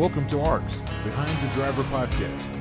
Welcome to ARCS, Behind the Driver Podcast.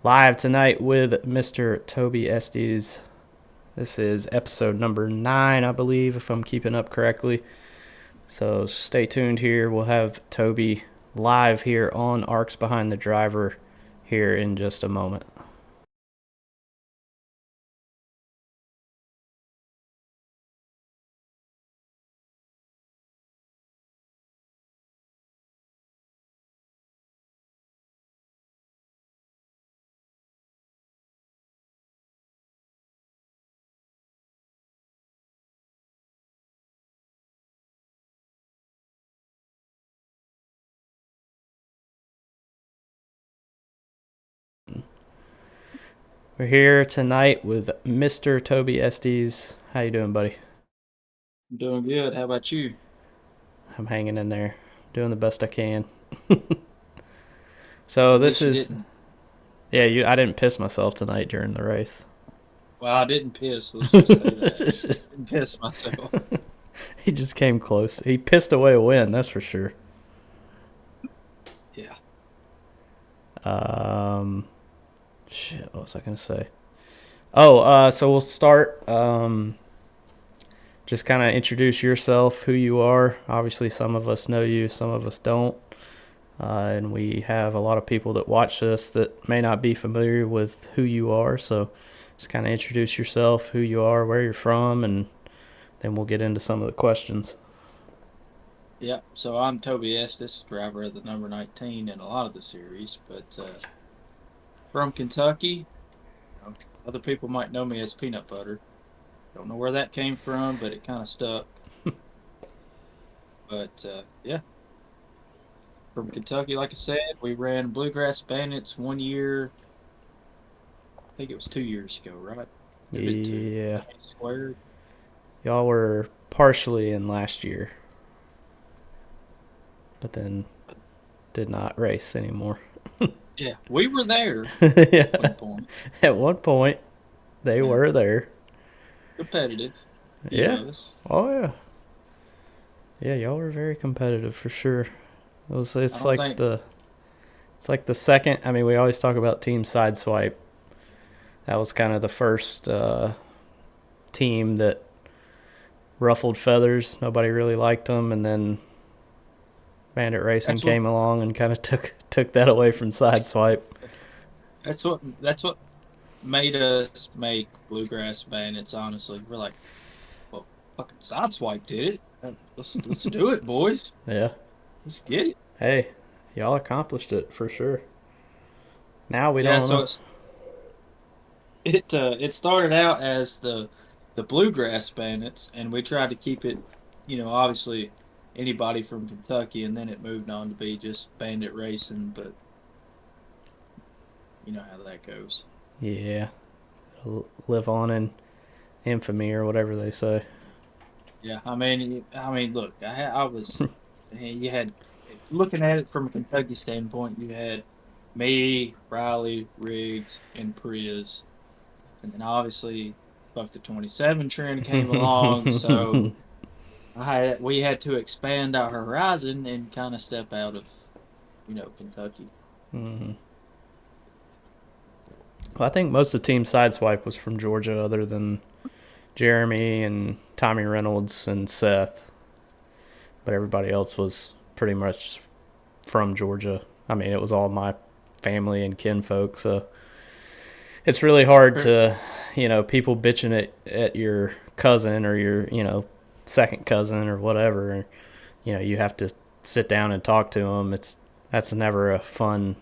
Live tonight with Mr. Toby Estes. This is episode number 9, I believe, if I'm keeping up correctly. So stay tuned here. We'll have Toby live here on ARCS Behind the Driver here in just a moment. We're here tonight with Mr. Toby Estes. How you doing, buddy? I'm doing good. How about you? I'm hanging in there, doing the best I can. So At this least you is, didn't. yeah, I didn't piss myself tonight during the race. Well, I didn't piss. Let's just say that. I didn't piss myself. He just came close. He pissed away a win, that's for sure. Yeah. Shit, what was I gonna say? Oh, so we'll start. Just kind of introduce yourself, who you are. Obviously, some of us know you, some of us don't. And we have a lot of people that watch this that may not be familiar with who you are. So just kind of introduce yourself, who you are, where you're from, and then we'll get into some of the questions. Yeah. So I'm Toby Estes, driver of the number 19 in a lot of the series, but from Kentucky. Other people might know me as Peanut Butter. Don't know where that came from, but it kind of stuck. But yeah, from Kentucky, like I said, we ran Bluegrass Bandits 1 year. I think it was 2 years ago, right? Maybe two. Yeah. Squared. Y'all were partially in last year, but then did not race anymore. Yeah, we were there at Yeah. one point. At one point, they Yeah. were there. Competitive. Yeah. Yes. Oh, yeah. Yeah, y'all were very competitive for sure. It's I don't think it's like the second. I mean, we always talk about Team Sideswipe. That was kind of the first team that ruffled feathers. Nobody really liked them, and then Bandit Racing that's what came along and kind of took that away from Sideswipe. that's what made us make Bluegrass Bandits. Honestly, we're like, well, fucking Sideswipe did it. Let's do it, boys. Yeah. Let's get it. Hey, y'all accomplished it for sure. Now we Yeah. don't So know. it started out as the Bluegrass Bandits, and we tried to keep it, obviously anybody from Kentucky, and then it moved on to be just Bandit Racing. But you know how that goes. Yeah. Live on in infamy or whatever they say. Yeah, look, I was, you had, looking at it from a Kentucky standpoint, you had me, Riley, Riggs, and Prius, and then obviously, Buck the 27 trend came along, so we had to expand our horizon and kind of step out of, Kentucky. Hmm. Well, I think most of Team Sideswipe was from Georgia, other than Jeremy and Tommy Reynolds and Seth. But everybody else was pretty much from Georgia. I mean, it was all my family and kinfolk, so it's really hard to, people bitching at your cousin or your, second cousin or whatever. You have to sit down and talk to them. That's never a fun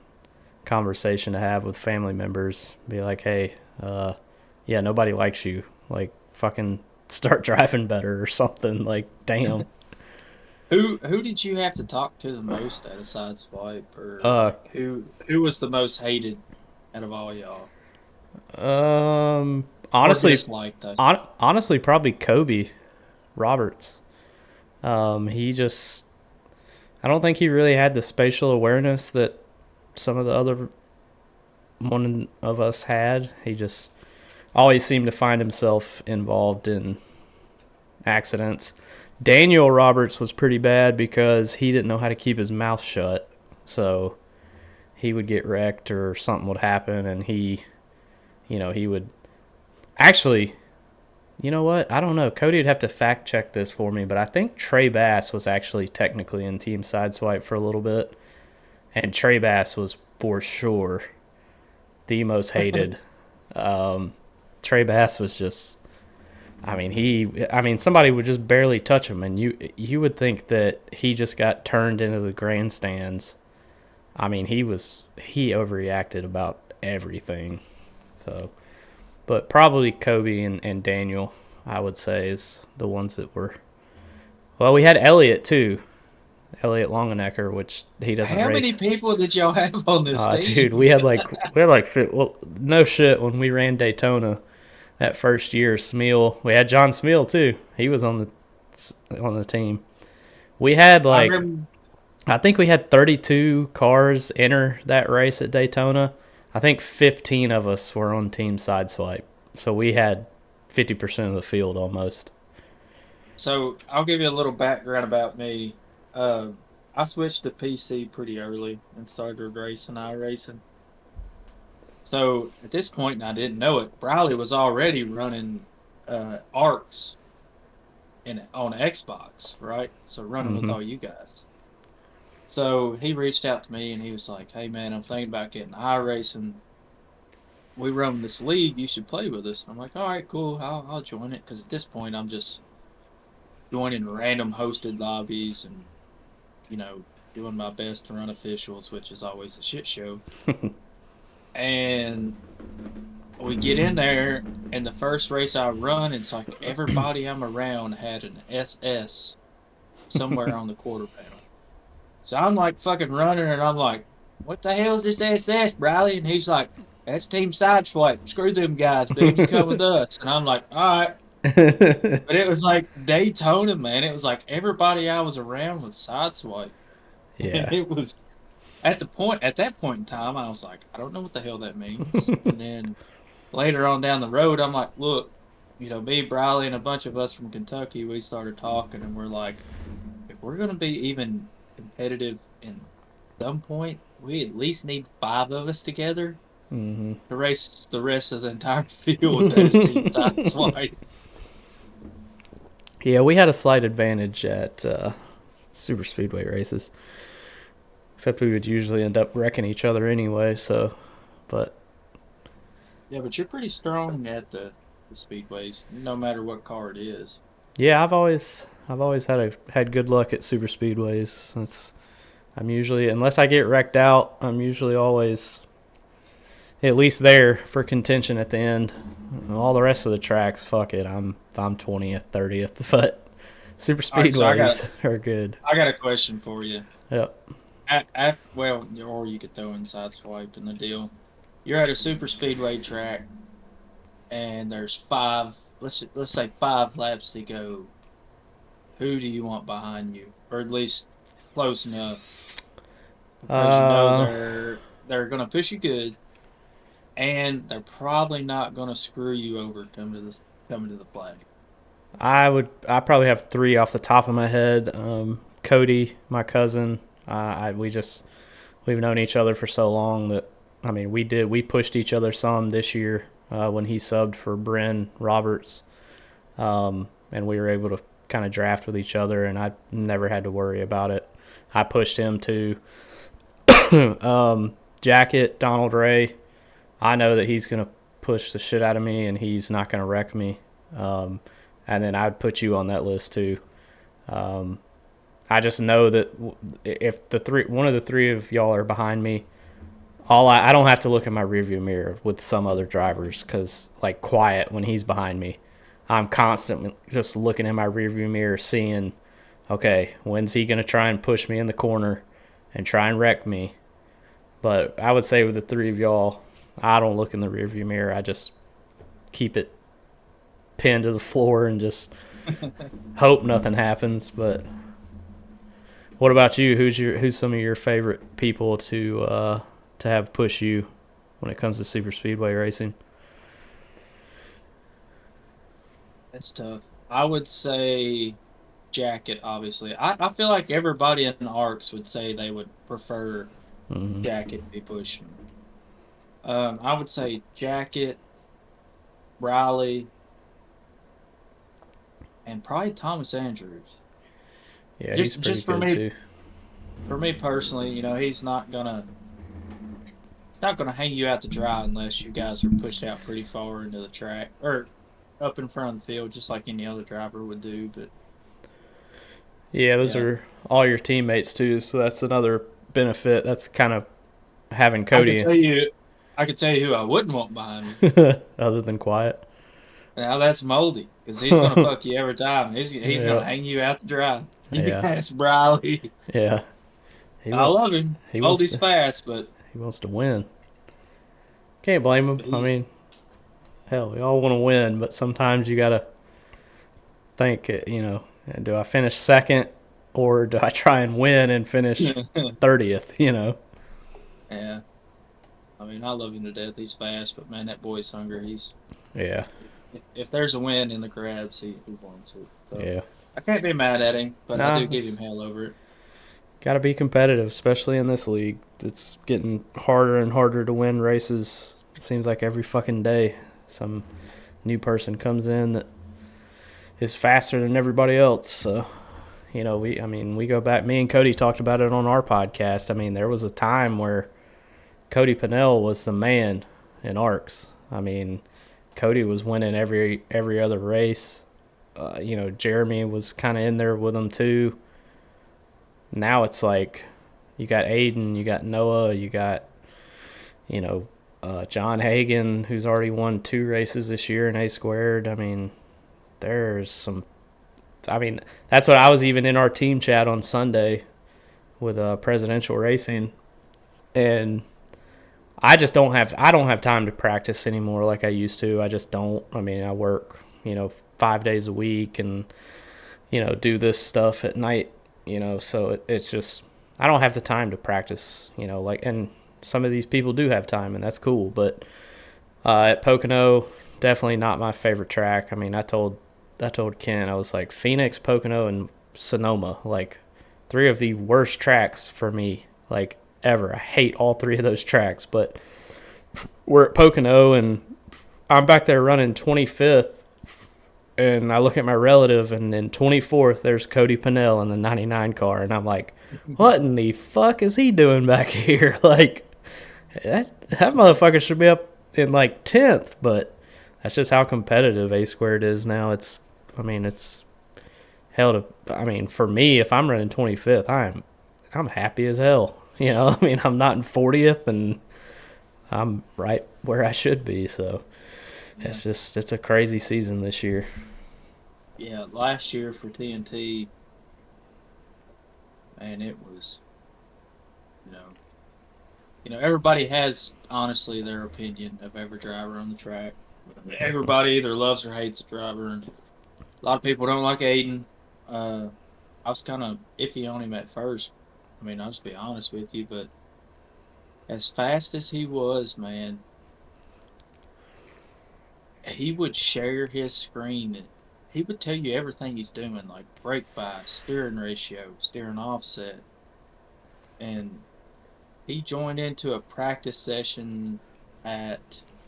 conversation to have with family members. Be like, hey, yeah, nobody likes you. Like, fucking start driving better or something. Like, damn. Who did you have to talk to the most at a Sideswipe, or Uh, like who was the most hated out of all y'all, or honestly, disliked? I should say. honestly, probably Kobe Roberts. He just, I don't think he really had the spatial awareness that some of the other one of us had. He just always seemed to find himself involved in accidents. Daniel Roberts was pretty bad because he didn't know how to keep his mouth shut. So he would get wrecked or something would happen, and he would actually, you know what? I don't know. Cody would have to fact check this for me, but I think Trey Bass was actually technically in Team Sideswipe for a little bit, and Trey Bass was for sure the most hated. Trey Bass was just, somebody would just barely touch him, and you would think that he just got turned into the grandstands. I mean, he overreacted about everything. So, but probably Kobe and Daniel, I would say, is the ones that were. Well, we had Elliot too. Elliot Longenecker, which he doesn't How race. many people did y'all have on this team? Dude, we had like well, no shit, when we ran Daytona that first year, Smeal, we had John Smeal too. He was on the team. We had I think we had 32 cars enter that race at Daytona. I think 15 of us were on Team Sideswipe. So we had 50% of the field almost. So I'll give you a little background about me. I switched to PC pretty early and started racing iRacing. So at this point, and I didn't know it, Briley was already running ARCS on Xbox, right? So running with all you guys. So he reached out to me and he was like, "Hey man, I'm thinking about getting iRacing. We run this league. You should play with us." I'm like, "All right, cool. I'll join it." Because at this point, I'm just joining random hosted lobbies and doing my best to run officials, which is always a shit show. And we get in there, and the first race I run, it's like everybody I'm around had an SS somewhere on the quarter panel. So I'm like fucking running, and I'm like, "What the hell is this SS, Briley?" And he's like, "That's Team Sideswipe. Screw them guys, dude. You come with us." And I'm like, "All right." But it was like Daytona, man. It was like everybody I was around was Sideswipe. Yeah. And it was at that point in time, I was like, I don't know what the hell that means. And then later on down the road, I'm like, look, me, Briley, and a bunch of us from Kentucky, we started talking, and we're like, if we're gonna be even competitive in some point, we at least need 5 of us together to race the rest of the entire field as Team Sideswipe. Yeah, we had a slight advantage at super speedway races, except we would usually end up wrecking each other anyway. But yeah, you're pretty strong at the speedways, no matter what car it is. Yeah, I've always had good luck at super speedways. I'm usually, unless I get wrecked out, I'm usually always at least there for contention at the end. All the rest of the tracks, fuck it, I'm 20th, 30th, but super speedways are good. I got a question for you. Yep. Or you could throw in Sideswipe in the deal. You're at a super speedway track, and there's 5. Let's say 5 laps to go. Who do you want behind you, or at least close enough? Because they're gonna push you good, and they're probably not gonna screw you over coming to the flag. I probably have 3 off the top of my head. Cody, my cousin. We've known each other for so long that, I mean, we pushed each other some this year when he subbed for Bryn Roberts, and we were able to kind of draft with each other, and I never had to worry about it. I pushed him to Jacket, Donald Ray. I know that he's going to push the shit out of me, and he's not going to wreck me. And then I'd put you on that list too. I just know that if one of the 3 of y'all are behind me, I don't have to look in my rearview mirror with some other drivers, because like Quiet, when he's behind me, I'm constantly just looking in my rearview mirror, seeing, okay, when's he gonna try and push me in the corner and try and wreck me? But I would say with the 3 of y'all, I don't look in the rearview mirror. I just keep it pinned to the floor and just hope nothing happens. But what about you? Who's some of your favorite people to have push you when it comes to super speedway racing? That's tough. I would say Jacket, obviously. I feel like everybody in ARCS would say they would prefer Jacket to be pushing. I would say Jacket, Riley, and probably Thomas Andrews. Yeah, he's pretty good too. For me personally, he's not gonna hang you out to dry unless you guys are pushed out pretty far into the track or up in front of the field, just like any other driver would do. But yeah, those are all your teammates too, so that's another benefit. That's kind of having Cody. I could tell you who I wouldn't want behind me. Other than Quiet. Now that's moldy because he's gonna fuck you every time. He's gonna Yeah. hang you out to dry. You can Yeah. ask Briley. Yeah. He I want love him. he wants Moldy's to fast, but he wants to win. Can't blame him. I he's mean, hell, we all want to win, but sometimes you gotta think, do I finish second or do I try and win and finish 30th? yeah. I mean, I love him to death. He's fast, but man, that boy's hungry. Yeah. If there's a win in the crabs, he wants it. So Yeah. I can't be mad at him, but I Nah, do give him hell over it. got to be competitive, especially in this league. It's getting harder and harder to win races. Seems like every fucking day some new person comes in that is faster than everybody else. So, we go back. Me and Cody talked about it on our podcast. I mean, there was a time where Cody Pennell was the man in ARCS. I mean, Cody was winning every other race. Jeremy was kind of in there with him too. Now it's like you got Aiden, you got Noah, you got, John Hagan, who's already won 2 races this year in A squared. I mean, there's some. I mean, that's what I was even in our team chat on Sunday with Presidential Racing, and I don't have time to practice anymore like I used to. I just don't. I mean, I work, 5 days a week and, do this stuff at night, so it's just, I don't have the time to practice, and some of these people do have time and that's cool. But at Pocono, definitely not my favorite track. I mean, I told Ken, I was like, Phoenix, Pocono, and Sonoma, like 3 of the worst tracks for me, like ever. I hate all 3 of those tracks, but we're at Pocono and I'm back there running 25th, and I look at my relative, and in 24th there's Cody Pennell in the 99 car, and I'm like, what in the fuck is he doing back here? Like, that motherfucker should be up in like 10th, but that's just how competitive A squared is now. It's hell to, for me, if I'm running 25th, I'm happy as hell. I'm not in 40th, and I'm right where I should be. So yeah. It's a crazy season this year. Yeah, last year for TNT, man, it was, everybody has honestly their opinion of every driver on the track. Everybody either loves or hates a driver, and a lot of people don't like Aiden. I was kind of iffy on him at first. I mean, I'll just be honest with you, but as fast as he was, man, he would share his screen and he would tell you everything he's doing, like brake bias, steering ratio, steering offset. And he joined into a practice session at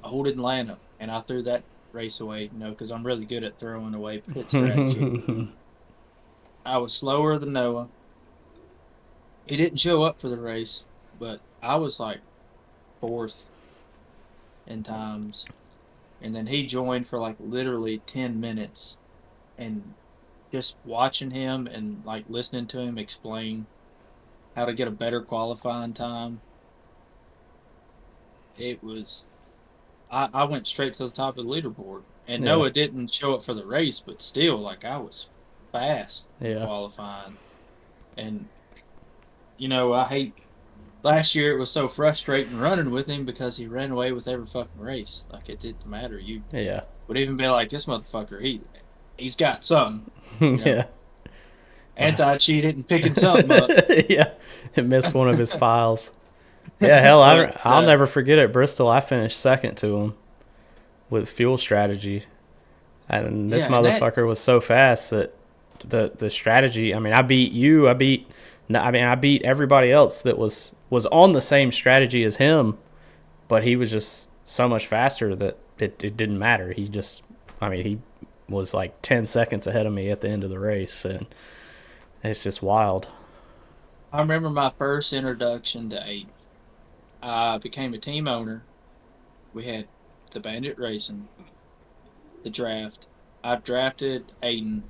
Old Atlanta, and I threw that race away, because I'm really good at throwing away pit strategy. I was slower than Noah. He didn't show up for the race, but I was like 4th in times. And then he joined for like literally 10 minutes, and just watching him and like listening to him explain how to get a better qualifying time, it was, I went straight to the top of the leaderboard. And Noah didn't show up for the race, but still, like, I was fast in qualifying. And, I hate, last year it was so frustrating running with him because he ran away with every fucking race. Like, it didn't matter. You would even be like, this motherfucker, he's got something. Yeah. Anti-cheated and picking something up. Yeah. It missed one of his files. Yeah, hell, I'll never forget at Bristol. I finished second to him with fuel strategy. And this motherfucker was so fast that the strategy, I beat you. I beat everybody else that was on the same strategy as him, but he was just so much faster that it didn't matter. He was like 10 seconds ahead of me at the end of the race, and it's just wild. I remember my first introduction to Aiden. I became a team owner. We had the Bandit Racing, the draft. I drafted Aiden,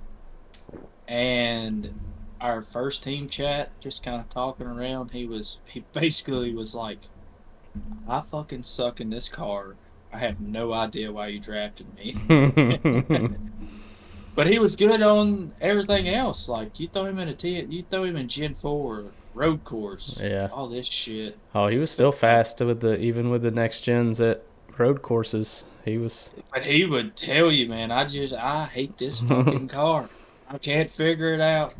and our first team chat, just kind of talking around, he basically was like, I fucking suck in this car. I have no idea why you drafted me. But he was good on everything else. Like you throw him in you throw him in Gen 4 road course, Yeah. all this shit. Oh, he was still fast even with the next gens at road courses. He was. But he would tell you, man, I hate this fucking car. I can't figure it out.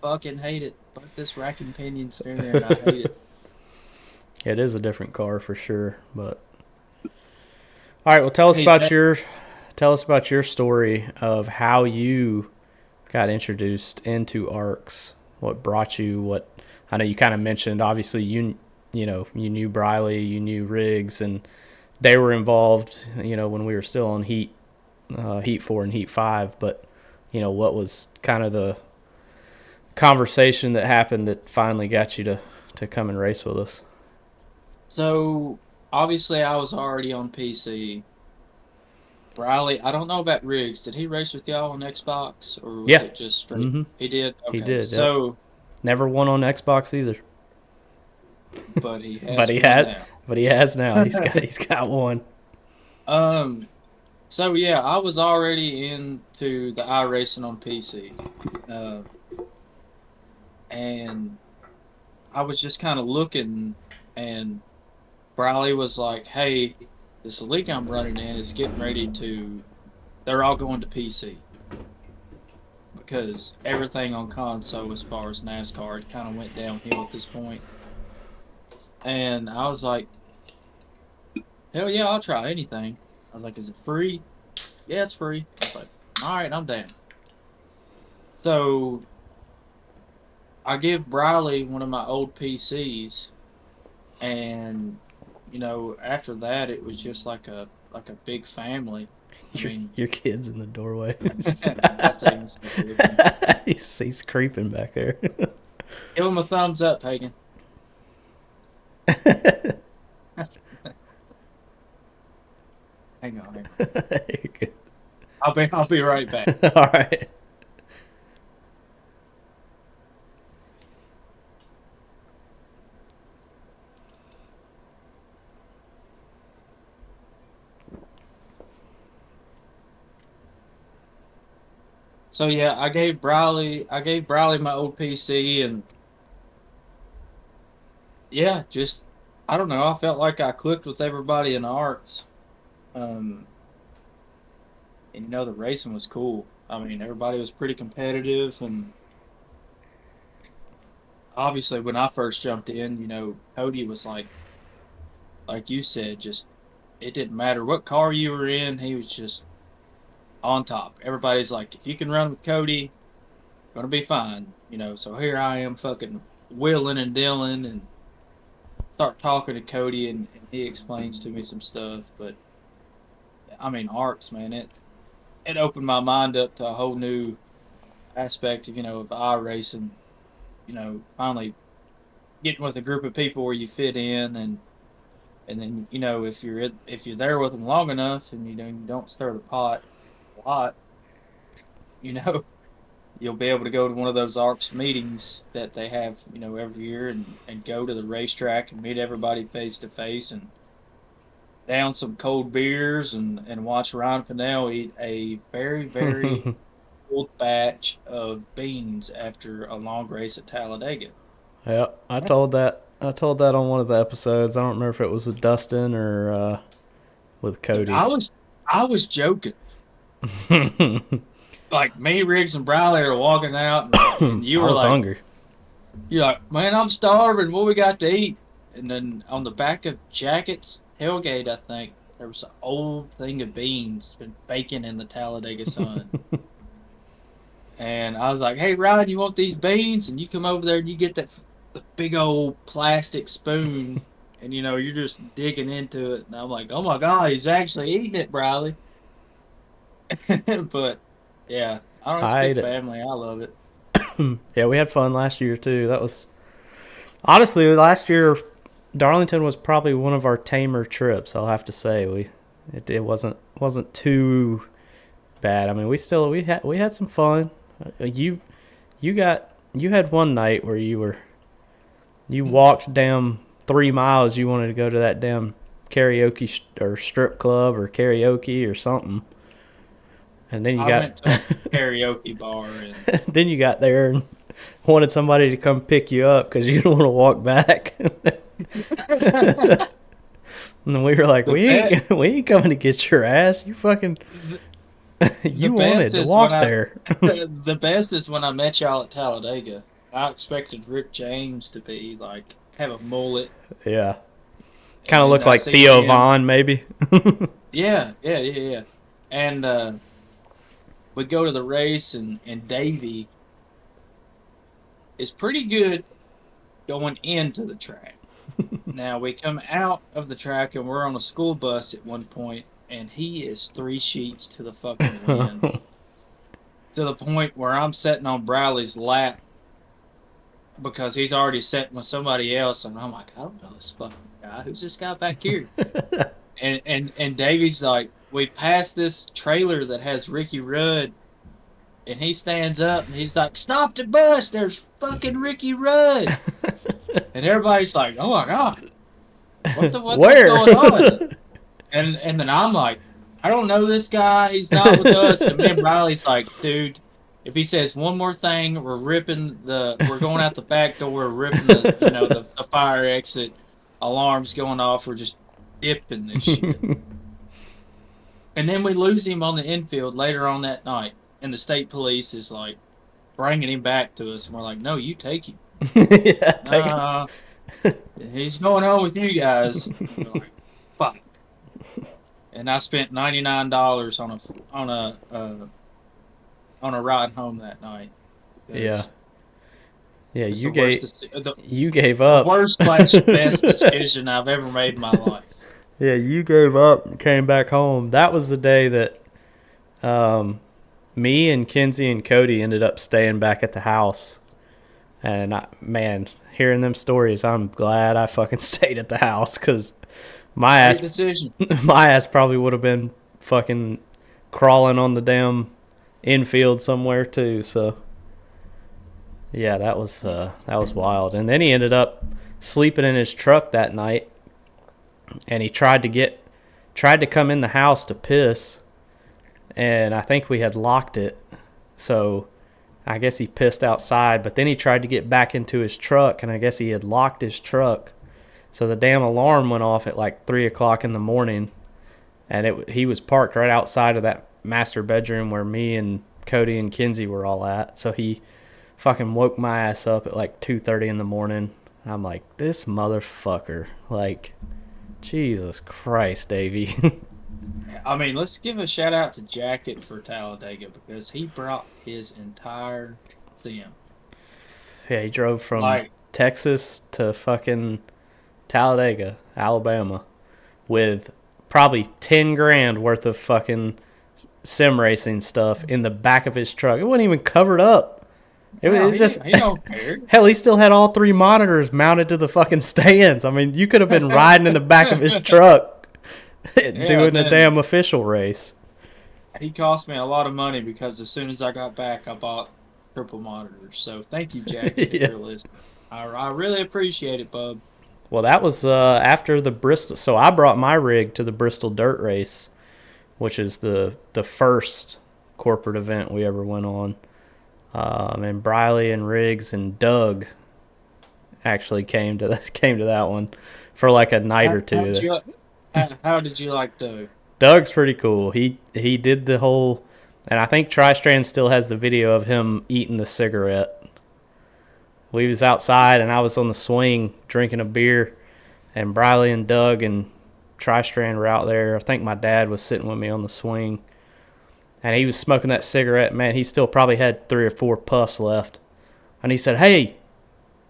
Fucking hate it. Fuck this rack and pinion steering. I hate it. It is a different car for sure, but all right. Well, tell us about your story of how you got introduced into ARCS. What brought you? What I know you kind of mentioned. Obviously, you knew Briley, you knew Riggs, and they were involved. When we were still on Heat 4 and Heat 5. But what was kind of the conversation that happened that finally got you to come and race with us? So obviously, I was already on PC. Briley, I don't know about Riggs. Did he race with y'all on Xbox, or was it just straight? Mm-hmm. He did. Okay. He did. So yep. Never won on Xbox either. But he has. But he has now. He's got one. So yeah, I was already into the iRacing on PC, and I was just kind of looking, and Briley was like, "Hey, this league I'm running in is getting ready to. They're all going to PC because everything on console, as far as NASCAR, it kind of went downhill at this point." And I was like, "Hell yeah, I'll try anything." I was like, "Is it free?" "Yeah, it's free." I was like, "All right, I'm down." So I give Briley one of my old PCs, and after that, it was just like a big family. Your kid's in the doorway. He's creeping back there. Give him a thumbs up, Pagan. Hang on. You're good. I'll be right back. All right. So yeah, I gave Briley my old PC, and yeah, just I don't know. I felt like I clicked with everybody in ARCS, and the racing was cool. I mean, everybody was pretty competitive, and obviously when I first jumped in, Cody was like you said, just it didn't matter what car you were in, he was just on top. Everybody's like, if you can run with Cody, gonna be fine. So here I am fucking wheeling and dealing and start talking to Cody, and he explains to me some stuff. But I mean, ARCS, man, it opened my mind up to a whole new aspect of iRacing. Finally getting with a group of people where you fit in, and then if you're there with them long enough, and you don't stir the pot a lot, you'll be able to go to one of those ARCS meetings that they have every year, and go to the racetrack and meet everybody face to face, and down some cold beers, and watch Ryan Fennell eat a very, very old batch of beans after a long race at Talladega. Yeah, I told that on one of the episodes. I don't remember if it was with Dustin or with Cody. I was joking. Like me, Riggs, and Briley are walking out, and you were like, hungry. You're like, "Man, I'm starving. What we got to eat?" And then on the back of Jacket's tailgate, I think there was an old thing of beans been baking in the Talladega sun. And I was like, "Hey, Ryan, you want these beans?" And you come over there and you get the big old plastic spoon, and you're just digging into it. And I'm like, "Oh my God, he's actually eating it, Briley." But yeah, I don't know, it's a good family. I love it. Yeah, we had fun last year too. That was honestly last year. Darlington was probably one of our tamer trips. I'll have to say it wasn't too bad. I mean, we had some fun. You had one night where you walked damn 3 miles. You wanted to go to that damn karaoke or strip club or karaoke or something. And then you went to a karaoke bar. And then you got there and wanted somebody to come pick you up because you didn't want to walk back. And we were like, we ain't coming to get your ass. You fucking... you wanted to walk there. The best is when I met y'all at Talladega. I expected Rick James to be like, have a mullet. Yeah. Kind of look like Theo Vaughn, maybe. Yeah. And we go to the race, and Davey is pretty good going into the track. Now, we come out of the track, and we're on a school bus at one point, and he is 3 sheets to the fucking wind. To the point where I'm sitting on Bradley's lap because he's already sitting with somebody else, and I'm like, I don't know this fucking guy. Who's this guy back here? and Davey's like, we passed this trailer that has Ricky Rudd, and he stands up and he's like, stop the bus, there's fucking Ricky Rudd. And everybody's like, oh my god, what's going on? And then I'm like, I don't know this guy, he's not with us. And me and Riley's like, dude, if he says one more thing, we're going out the back door, ripping the fire exit, alarms going off, we're just dipping this shit. And then we lose him on the infield later on that night, and the state police is like bringing him back to us, and we're like, no, you take him. Yeah, take him. He's going home with you guys. We're like, fuck. And I spent $99 on a ride home that night. Yeah. Yeah, you gave up. The worst / best decision I've ever made in my life. Yeah, you gave up and came back home. That was the day that me and Kenzie and Cody ended up staying back at the house. And, hearing them stories, I'm glad I fucking stayed at the house because my ass probably would have been fucking crawling on the damn infield somewhere too. So, yeah, that was wild. And then he ended up sleeping in his truck that night. And he tried to come in the house to piss, and I think we had locked it, so I guess he pissed outside, but then he tried to get back into his truck, and I guess he had locked his truck, so the damn alarm went off at like 3 o'clock in the morning, and he was parked right outside of that master bedroom where me and Cody and Kenzie were all at, so he fucking woke my ass up at like 2:30 in the morning. I'm like, this motherfucker, like... Jesus Christ, Davey. I mean, let's give a shout out to Jacket for Talladega because he brought his entire sim. Yeah, he drove from Texas to fucking Talladega, Alabama, with probably 10 grand worth of fucking sim racing stuff in the back of his truck. It wasn't even covered up. He don't care. Hell, he still had all 3 monitors mounted to the fucking stands. I mean, you could have been riding in the back of his truck doing a damn official race. He cost me a lot of money because as soon as I got back, I bought triple monitors. So thank you, Jack, if you're listening. I really appreciate it, bub. Well, that was after the Bristol. So I brought my rig to the Bristol Dirt Race, which is the first corporate event we ever went on. And Briley and Riggs and Doug actually came to that one for like a night or two. How did you like Doug? Doug's pretty cool. He did the whole, and I think Tri-Strand still has the video of him eating the cigarette. We was outside and I was on the swing drinking a beer, and Briley and Doug and Tri-Strand were out there. I think my dad was sitting with me on the swing. And he was smoking that cigarette, man. He still probably had 3 or 4 puffs left. And he said, hey,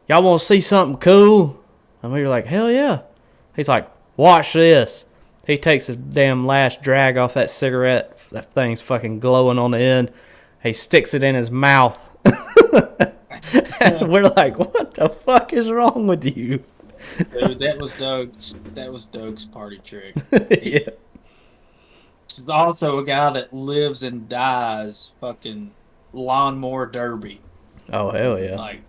y'all want to see something cool? And we were like, hell yeah. He's like, watch this. He takes a damn last drag off that cigarette. That thing's fucking glowing on the end. He sticks it in his mouth. And we're like, what the fuck is wrong with you? Dude, that was Doug's party trick. Yeah. He's also a guy that lives and dies fucking lawnmower derby. Oh, hell yeah. Like,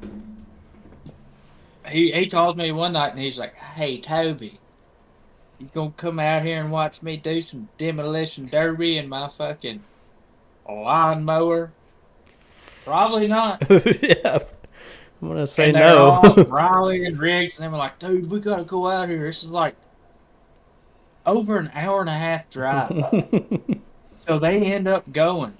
he called me one night and he's like, hey, Toby, You gonna come out here and watch me do some demolition derby in my fucking lawnmower? Probably not. Yeah, I'm gonna say And they're no. all Riley and Riggs, and they were like, dude, we gotta go out here. This is like over an hour and a half drive. So they end up going.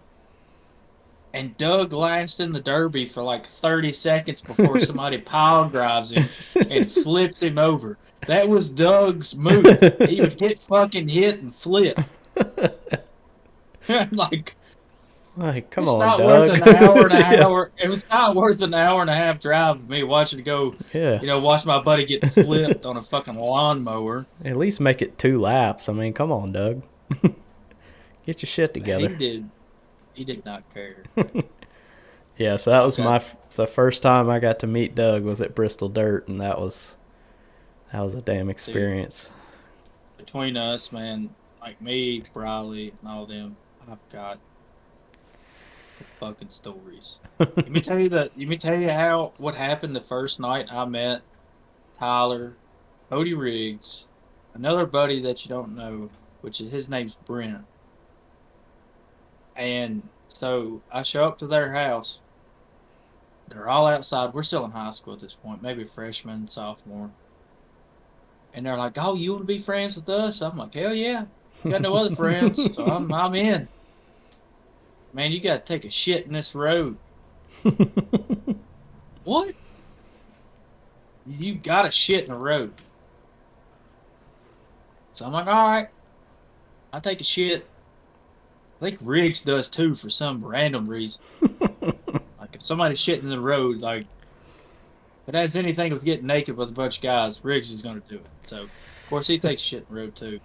And Doug lasts in the derby for like 30 seconds before somebody pile drives him and flips him over. That was Doug's move. He would get fucking hit and flip. Like, Come it's on, not Doug. worth an hour and a Yeah. hour. It was not worth an hour and a half drive of me watching it go, Yeah. watch my buddy get flipped on a fucking lawnmower. At least make it 2 laps. I mean, come on, Doug. Get your shit together. He did not care. Yeah, so that was Okay. the first time I got to meet Doug was at Bristol Dirt, and that was a damn experience. Between us, man, like me, Briley, and all them, I've got the fucking stories. Let me tell you what happened the first night I met Tyler, Cody Riggs, another buddy that you don't know, which is his name's Brent. And so I show up to their house. They're all outside. We're still in high school at this point, maybe freshman, sophomore. And they're like, "Oh, you want to be friends with us?" I'm like, "Hell yeah! I got no other friends, so I'm in." Man, you got to take a shit in this road. What? You got to shit in the road. So I'm like, all right, I'll take a shit. I think Riggs does too for some random reason. Like if somebody's shitting in the road, like if it has anything with getting naked with a bunch of guys, Riggs is going to do it. So of course he takes shit in the road too.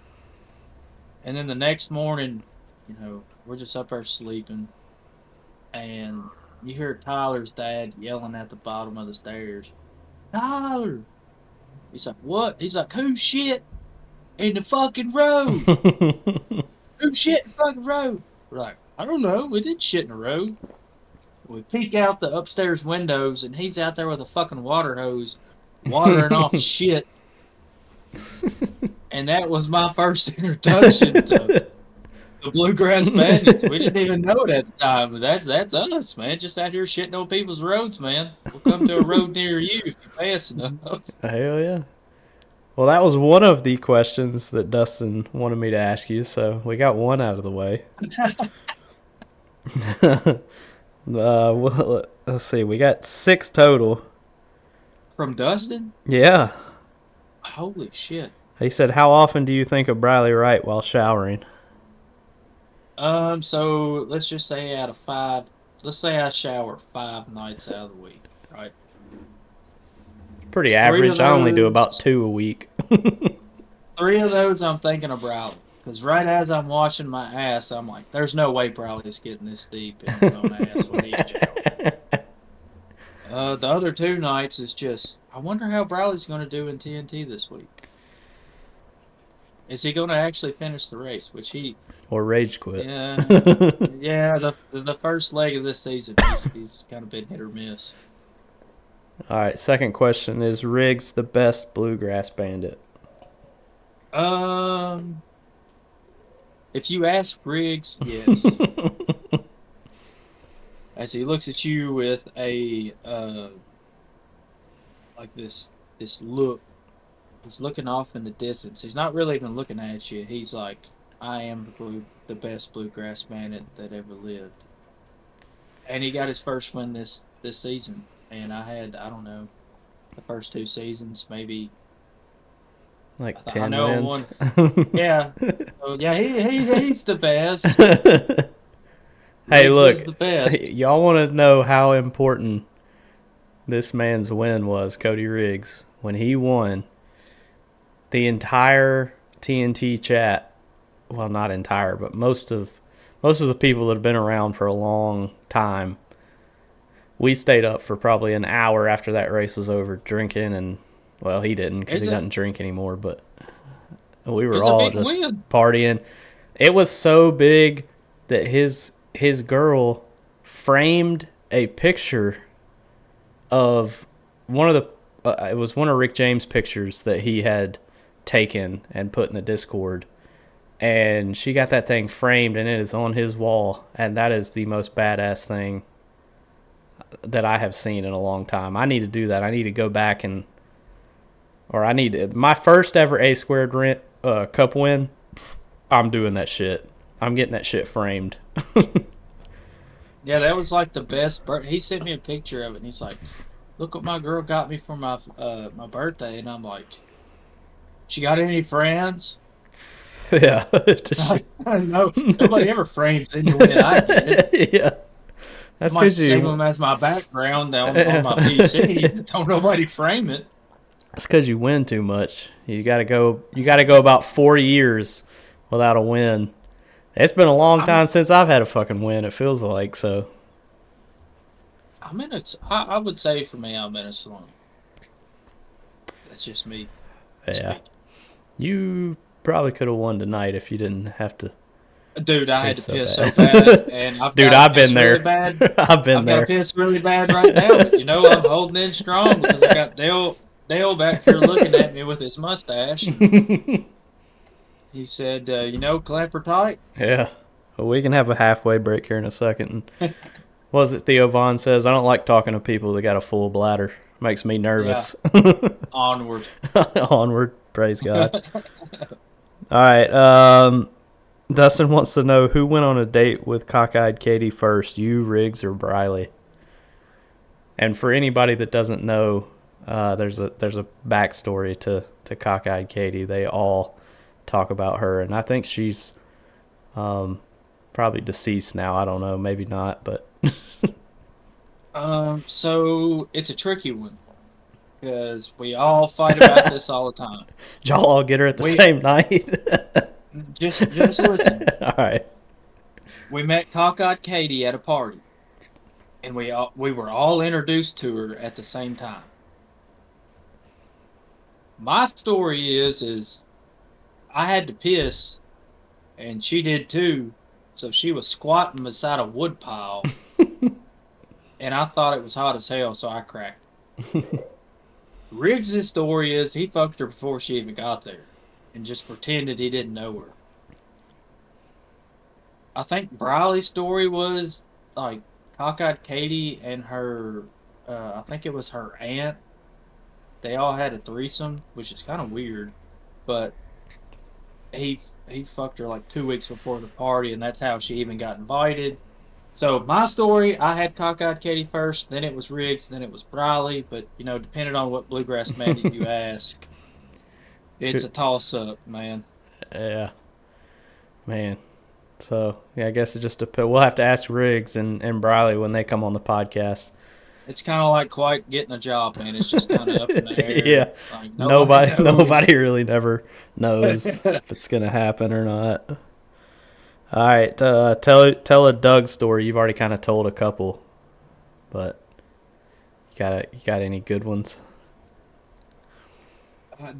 And then the next morning, we're just up there sleeping, and you hear Tyler's dad yelling at the bottom of the stairs, "Tyler!" He's like, "What?" He's like, "Who shit in the fucking road? Who shit in the fucking road?" We're like, "I don't know. We did shit in the road." We peek out the upstairs windows, and he's out there with a fucking water hose, watering off shit. And that was my first introduction to the Bluegrass Bandits. We didn't even know it at the time, but that's us, man. Just out here shitting on people's roads, man. We'll come to a road near you if you pass enough. Hell yeah. Well, that was one of the questions that Dustin wanted me to ask you, so we got one out of the way. Well, let's see. We got 6 total. From Dustin? Yeah. Holy shit. He said, "How often do you think of Briley Wright while showering?" So let's just say out of 5, let's say I shower 5 nights out of the week, right? Pretty average. I only do about 2 a week. 3 of those I'm thinking of Briley. Because right as I'm washing my ass, I'm like, there's no way Briley's getting this deep in his own ass when he's showering. The other 2 nights is just, I wonder how Briley's going to do in TNT this week. Is he going to actually finish the race? Which he... Or rage quit. Yeah, the first leg of this season, he's kind of been hit or miss. All right, second question. Is Riggs the best Bluegrass Bandit? If you ask Riggs, yes. As he looks at you with a like this look, he's looking off in the distance. He's not really even looking at you. He's like, "I am the best Bluegrass Bandit that ever lived." And he got his first win this season. And I don't know, the first 2 seasons, maybe Like I 10 know wins. Yeah. So, yeah, he's the best. Hey, Riggs look, is the best. y'all want to know how important this man's win was, Cody Riggs. When he won, the entire TNT chat, well, not entire, but most of the people that have been around for a long time, we stayed up for probably an hour after that race was over drinking, and, well, he didn't because he doesn't drink anymore, but we were all just partying. It was so big that his girl framed a picture of one of the it was one of Rick James' pictures that he had taken and put in the Discord. And she got that thing framed, and it is on his wall. And that is the most badass thing that I have seen in a long time. I need to do that. I need to go back my first ever A squared cup win. I'm doing that shit. I'm getting that shit framed. Yeah, that was like the best. He sent me a picture of it, and he's like, "Look what my girl got me for my birthday," and I'm like, "She got any friends?" Yeah. No, nobody ever frames anyone I get. Yeah. That's I might because save them as my background on my PC, but don't nobody frame it. That's because you win too much. You gotta go about 4 years without a win. It's been a long time since I've had a fucking win, it feels like, so. I would say for me, I'm in a slump. That's just me. Yeah. You probably could have won tonight if you didn't have to. Dude, I had to piss so bad, and I've been there. Really bad. I've been there. I've got to piss really bad right now, but I'm holding in strong because I got Dale back here looking at me with his mustache. He said, clap her tight. Yeah. Well, we can have a halfway break here in a second. What was it Theo Vaughn says? I don't like talking to people that got a full bladder. Makes me nervous. Yeah. Onward. Onward. Praise God. All right. Dustin wants to know who went on a date with Cockeyed Katie first, you, Riggs, or Briley. And for anybody that doesn't know, there's a backstory to Cockeyed Katie. They all talk about her, and I think she's probably deceased now. I don't know, maybe not, but so it's a tricky one because we all fight about this all the time. Did y'all all get her at the same night? Just listen. All right. We met Cockeyed Katie at a party, and we were all introduced to her at the same time. My story is I had to piss, and she did too, so she was squatting beside a wood pile, and I thought it was hot as hell, so I cracked it. Riggs' story is he fucked her before she even got there, and just pretended he didn't know her. I think Briley's story was, like, Cockeyed Katie and her, I think it was her aunt. They all had a threesome, which is kind of weird, but he fucked her like 2 weeks before the party, and that's how she even got invited. So my story, I had Cockeyed Katie first, then it was Riggs, then it was Briley, but, depending on what Bluegrass Maddie you ask, it's a toss-up, man. Yeah. Man. So, yeah, I guess it just depends. We'll have to ask Riggs and Briley when they come on the podcast. It's kind of like quite getting a job, man. It's just kind of up in the air. Yeah. Like, nobody really never knows if it's going to happen or not. All right. Tell a Doug story. You've already kind of told a couple, but you got any good ones?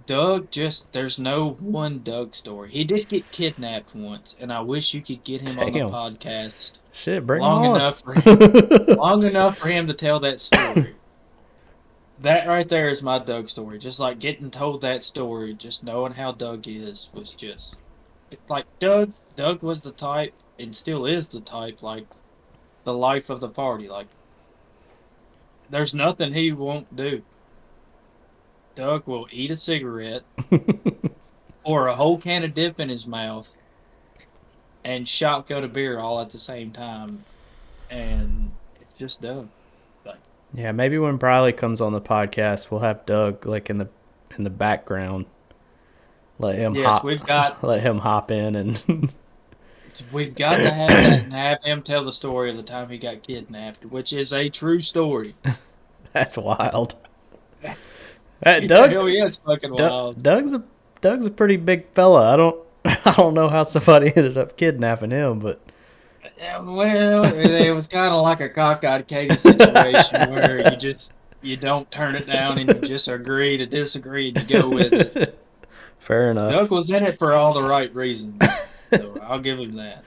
Doug, there's no one Doug story. He did get kidnapped once, and I wish you could get him on the podcast. Shit, bring long him on. Long enough for him to tell that story. That right there is my Doug story. Just like getting told that story, just knowing how Doug is was just like Doug was the type and still is the type, like the life of the party. Like there's nothing he won't do. Doug will eat a cigarette or a whole can of dip in his mouth and shotgun a beer all at the same time, and it's just Doug. Yeah, maybe when Briley comes on the podcast, we'll have Doug like in the background. Let him hop in, and we've got to have that and have him tell the story of the time he got kidnapped, which is a true story. That's wild. Doug, hell yeah, it's fucking wild. Doug's a pretty big fella. I don't know how somebody ended up kidnapping him, but well, it was kind of like a Cockeyed Katie situation where you don't turn it down and you just agree to disagree and you go with it. Fair enough. Doug was in it for all the right reasons, so I'll give him that.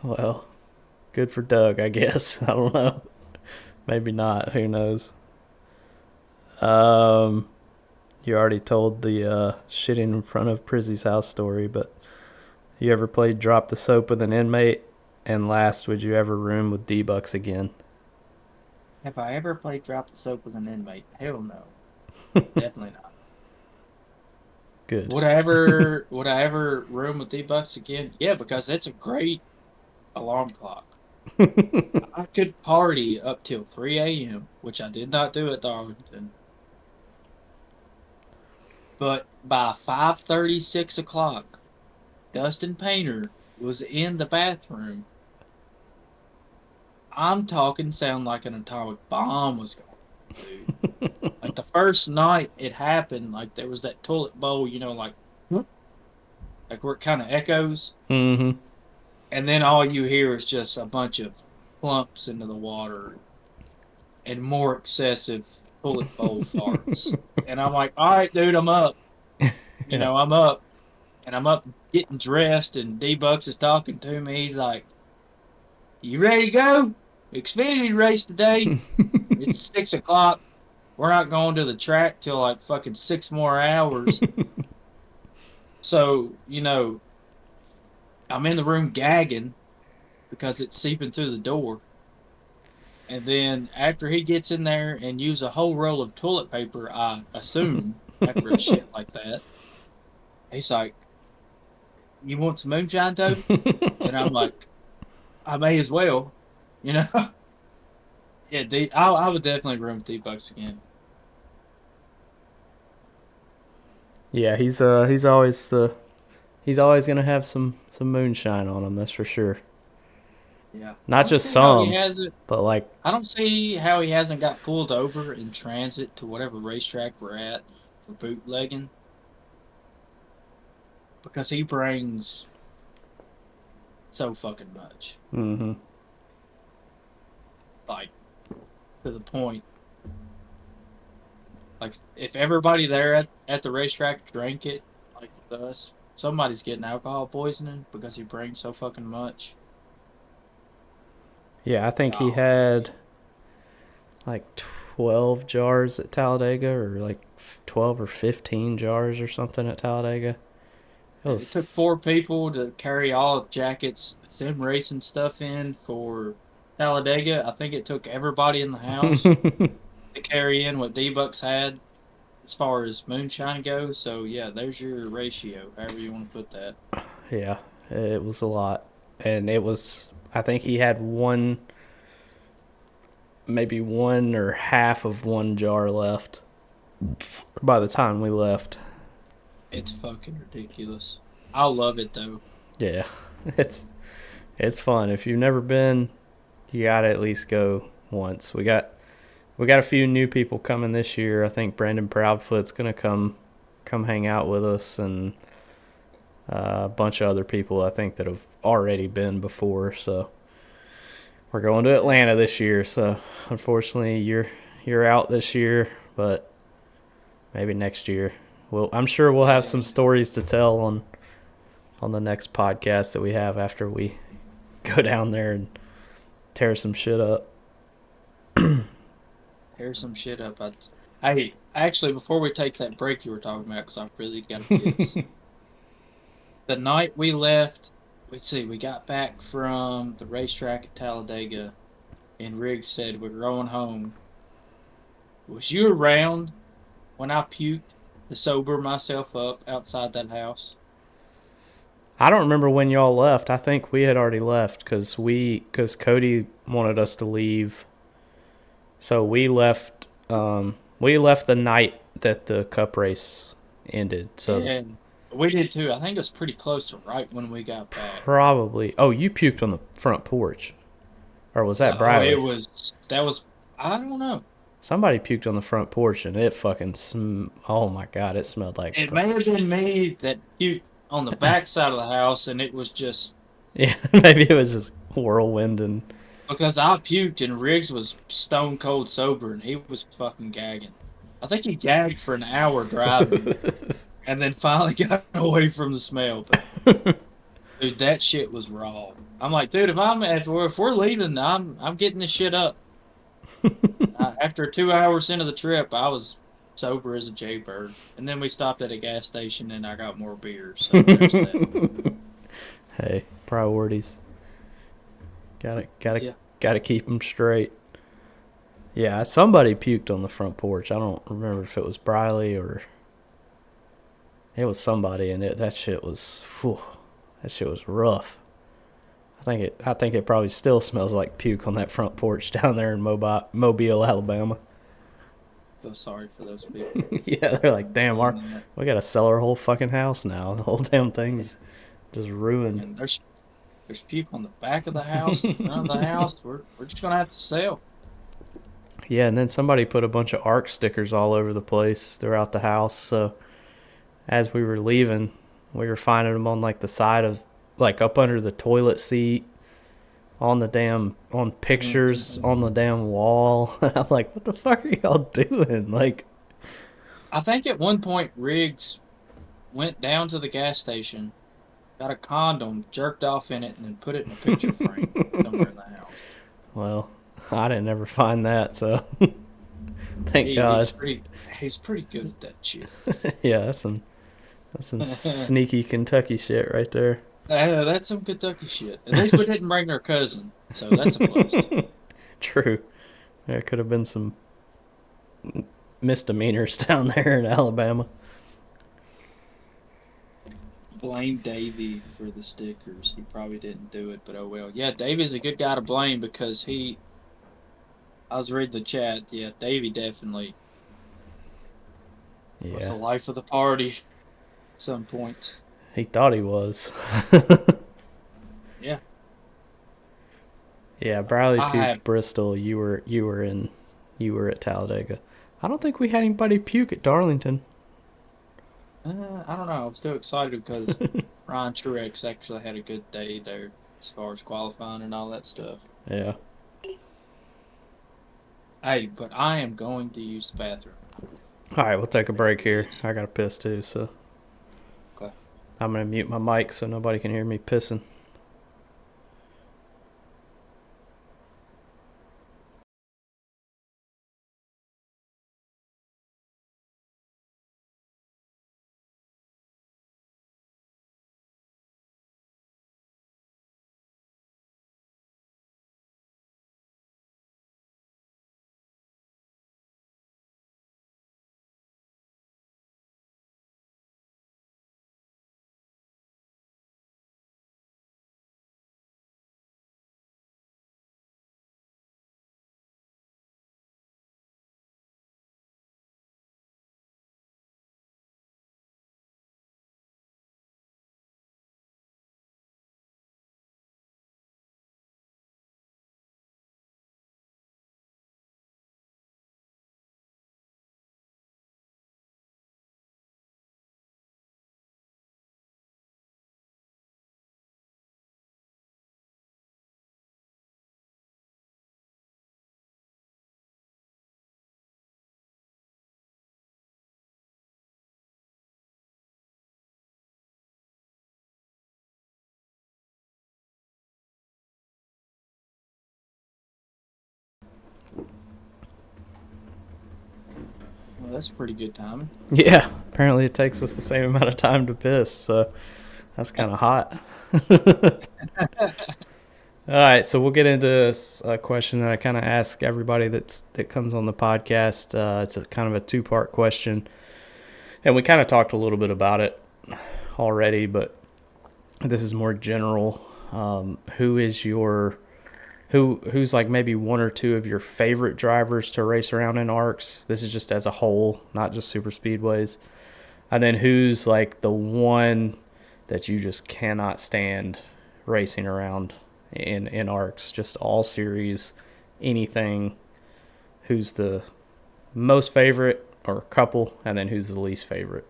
Well, good for Doug, I guess. I don't know. Maybe not. Who knows? you already told the shitting in front of Prizzy's house story, but you ever played Drop the Soap with an inmate? And last, would you ever room with D-Bucks again? Have I ever played Drop the Soap with an inmate? Hell no. Definitely not. Good. Would I ever room with D-Bucks again? Yeah, because it's a great alarm clock. I could party up till 3 a.m., which I did not do at Darlington. But by 5:30, 6 o'clock, Dustin Painter was in the bathroom. I'm talking sound like an atomic bomb was going, dude. Like the first night it happened, like there was that toilet bowl, like where it kind of echoes. Mm-hmm. And then all you hear is just a bunch of plumps into the water and more excessive toilet bowl farts. And I'm like, all right, dude, I'm up. I'm up. And I'm up getting dressed, and D-Bucks is talking to me. He's like, you ready to go? Xfinity race today. It's 6 o'clock. We're not going to the track till like fucking 6 more hours. So, I'm in the room gagging because it's seeping through the door. And then after he gets in there and use a whole roll of toilet paper, I assume, after a shit like that, he's like, you want some moonshine, Toby? And I'm like, I may as well, Yeah, I would definitely room with D-Bucks again. Yeah, he's always gonna have some moonshine on him. That's for sure. Yeah, Not just some, but like I don't see how he hasn't got pulled over in transit to whatever racetrack we're at for bootlegging, because he brings so fucking much. Mm-hmm. Like, to the point. Like, if everybody there at the racetrack drank it, like with us, somebody's getting alcohol poisoning because he brings so fucking much. Yeah, I think he had like 12 jars at Talladega, or like 12 or 15 jars or something at Talladega. It took 4 people to carry all jackets, sim racing stuff in for Talladega. I think it took everybody in the house to carry in what D-Bucks had as far as moonshine goes. So, yeah, there's your ratio, however you want to put that. Yeah, it was a lot. And I think he had maybe one or half of one jar left by the time we left. It's fucking ridiculous. I love it, though. Yeah, it's fun. If you've never been, you gotta at least go once. We got a few new people coming this year. I think Brandon Proudfoot's gonna come hang out with us, and a bunch of other people I think that have already been before. So we're going to Atlanta this year. So unfortunately, you're out this year, but maybe next year. I'm sure we'll have some stories to tell on the next podcast that we have after we go down there and tear some shit up. Tear some shit up. Hey, actually, before we take that break you were talking about, because I really got to piss. The night we left, we got back from the racetrack at Talladega, and Riggs said, we're going home. Was you around when I puked to sober myself up outside that house? I don't remember when y'all left. I think we had already left because Cody wanted us to leave. So we left. We left the night that the Cup race ended. So and we did too. I think it was pretty close to right when we got back. Probably. Oh, you puked on the front porch, or was that Bradley? That was. I don't know. Somebody puked on the front porch, and it fucking oh my god, it smelled like. It may have been me that puked on the back side of the house, and it was just. Yeah, maybe it was just whirlwind and. Because I puked and Riggs was stone cold sober and he was fucking gagging. I think he gagged for an hour driving, and then finally got away from the smell. But dude, that shit was raw. I'm like, dude, if we're leaving, I'm getting this shit up. After 2 hours into the trip, I was sober as a jaybird. And then we stopped at a gas station, and I got more beer. So there's that. Hey, priorities. Gotta Yeah. gotta keep them straight. Yeah, somebody puked on the front porch. I don't remember if it was Briley or it was somebody, and that shit was, whew, that shit was rough. I think it probably still smells like puke on that front porch down there in Mobile, Alabama. Feel sorry for those people. Yeah, they're like, damn, we gotta sell our whole fucking house now. The whole damn thing's just ruined. And there's puke on the back of the house, the front of the house. We're just gonna have to sell. Yeah, and then somebody put a bunch of ARC stickers all over the place throughout the house. So as we were leaving, we were finding them on like the side of, like up under the toilet seat, on pictures on the damn wall. I'm like, what the fuck are y'all doing? Like, I think at one point Riggs went down to the gas station, got a condom, jerked off in it, and then put it in a picture frame somewhere in the house. well, I didn't ever find that, so thank God. He's pretty good at that shit. Yeah, that's some sneaky Kentucky shit right there. That's some Kentucky shit. At least we didn't bring our cousin, so that's a plus. True. There could have been some misdemeanors down there in Alabama. Blame Davey for the stickers. He probably didn't do it, but oh well. Yeah, Davey's a good guy to blame because I was reading the chat. Yeah, Davey definitely was the life of the party at some point. He thought he was. Yeah. Yeah, Briley puked Bristol. You were at Talladega. I don't think we had anybody puke at Darlington. I don't know. I was too excited because Ryan Truex actually had a good day there as far as qualifying and all that stuff. Yeah. Hey, but I am going to use the bathroom. All right, we'll take a break here. I got to piss too, so. Okay. I'm going to mute my mic so nobody can hear me pissing. Well, that's pretty good timing. Yeah, apparently it takes us the same amount of time to piss, so that's kind of hot. All right, so we'll get into a question that I kind of ask everybody that comes on the podcast. It's a kind of a two-part question, and we kind of talked a little bit about it already, but this is more general. Who's like maybe one or two of your favorite drivers to race around in ARCS? This is just as a whole, not just super speedways. And then who's like the one that you just cannot stand racing around in ARCS? Just all series, anything. Who's the most favorite or couple, and then who's the least favorite?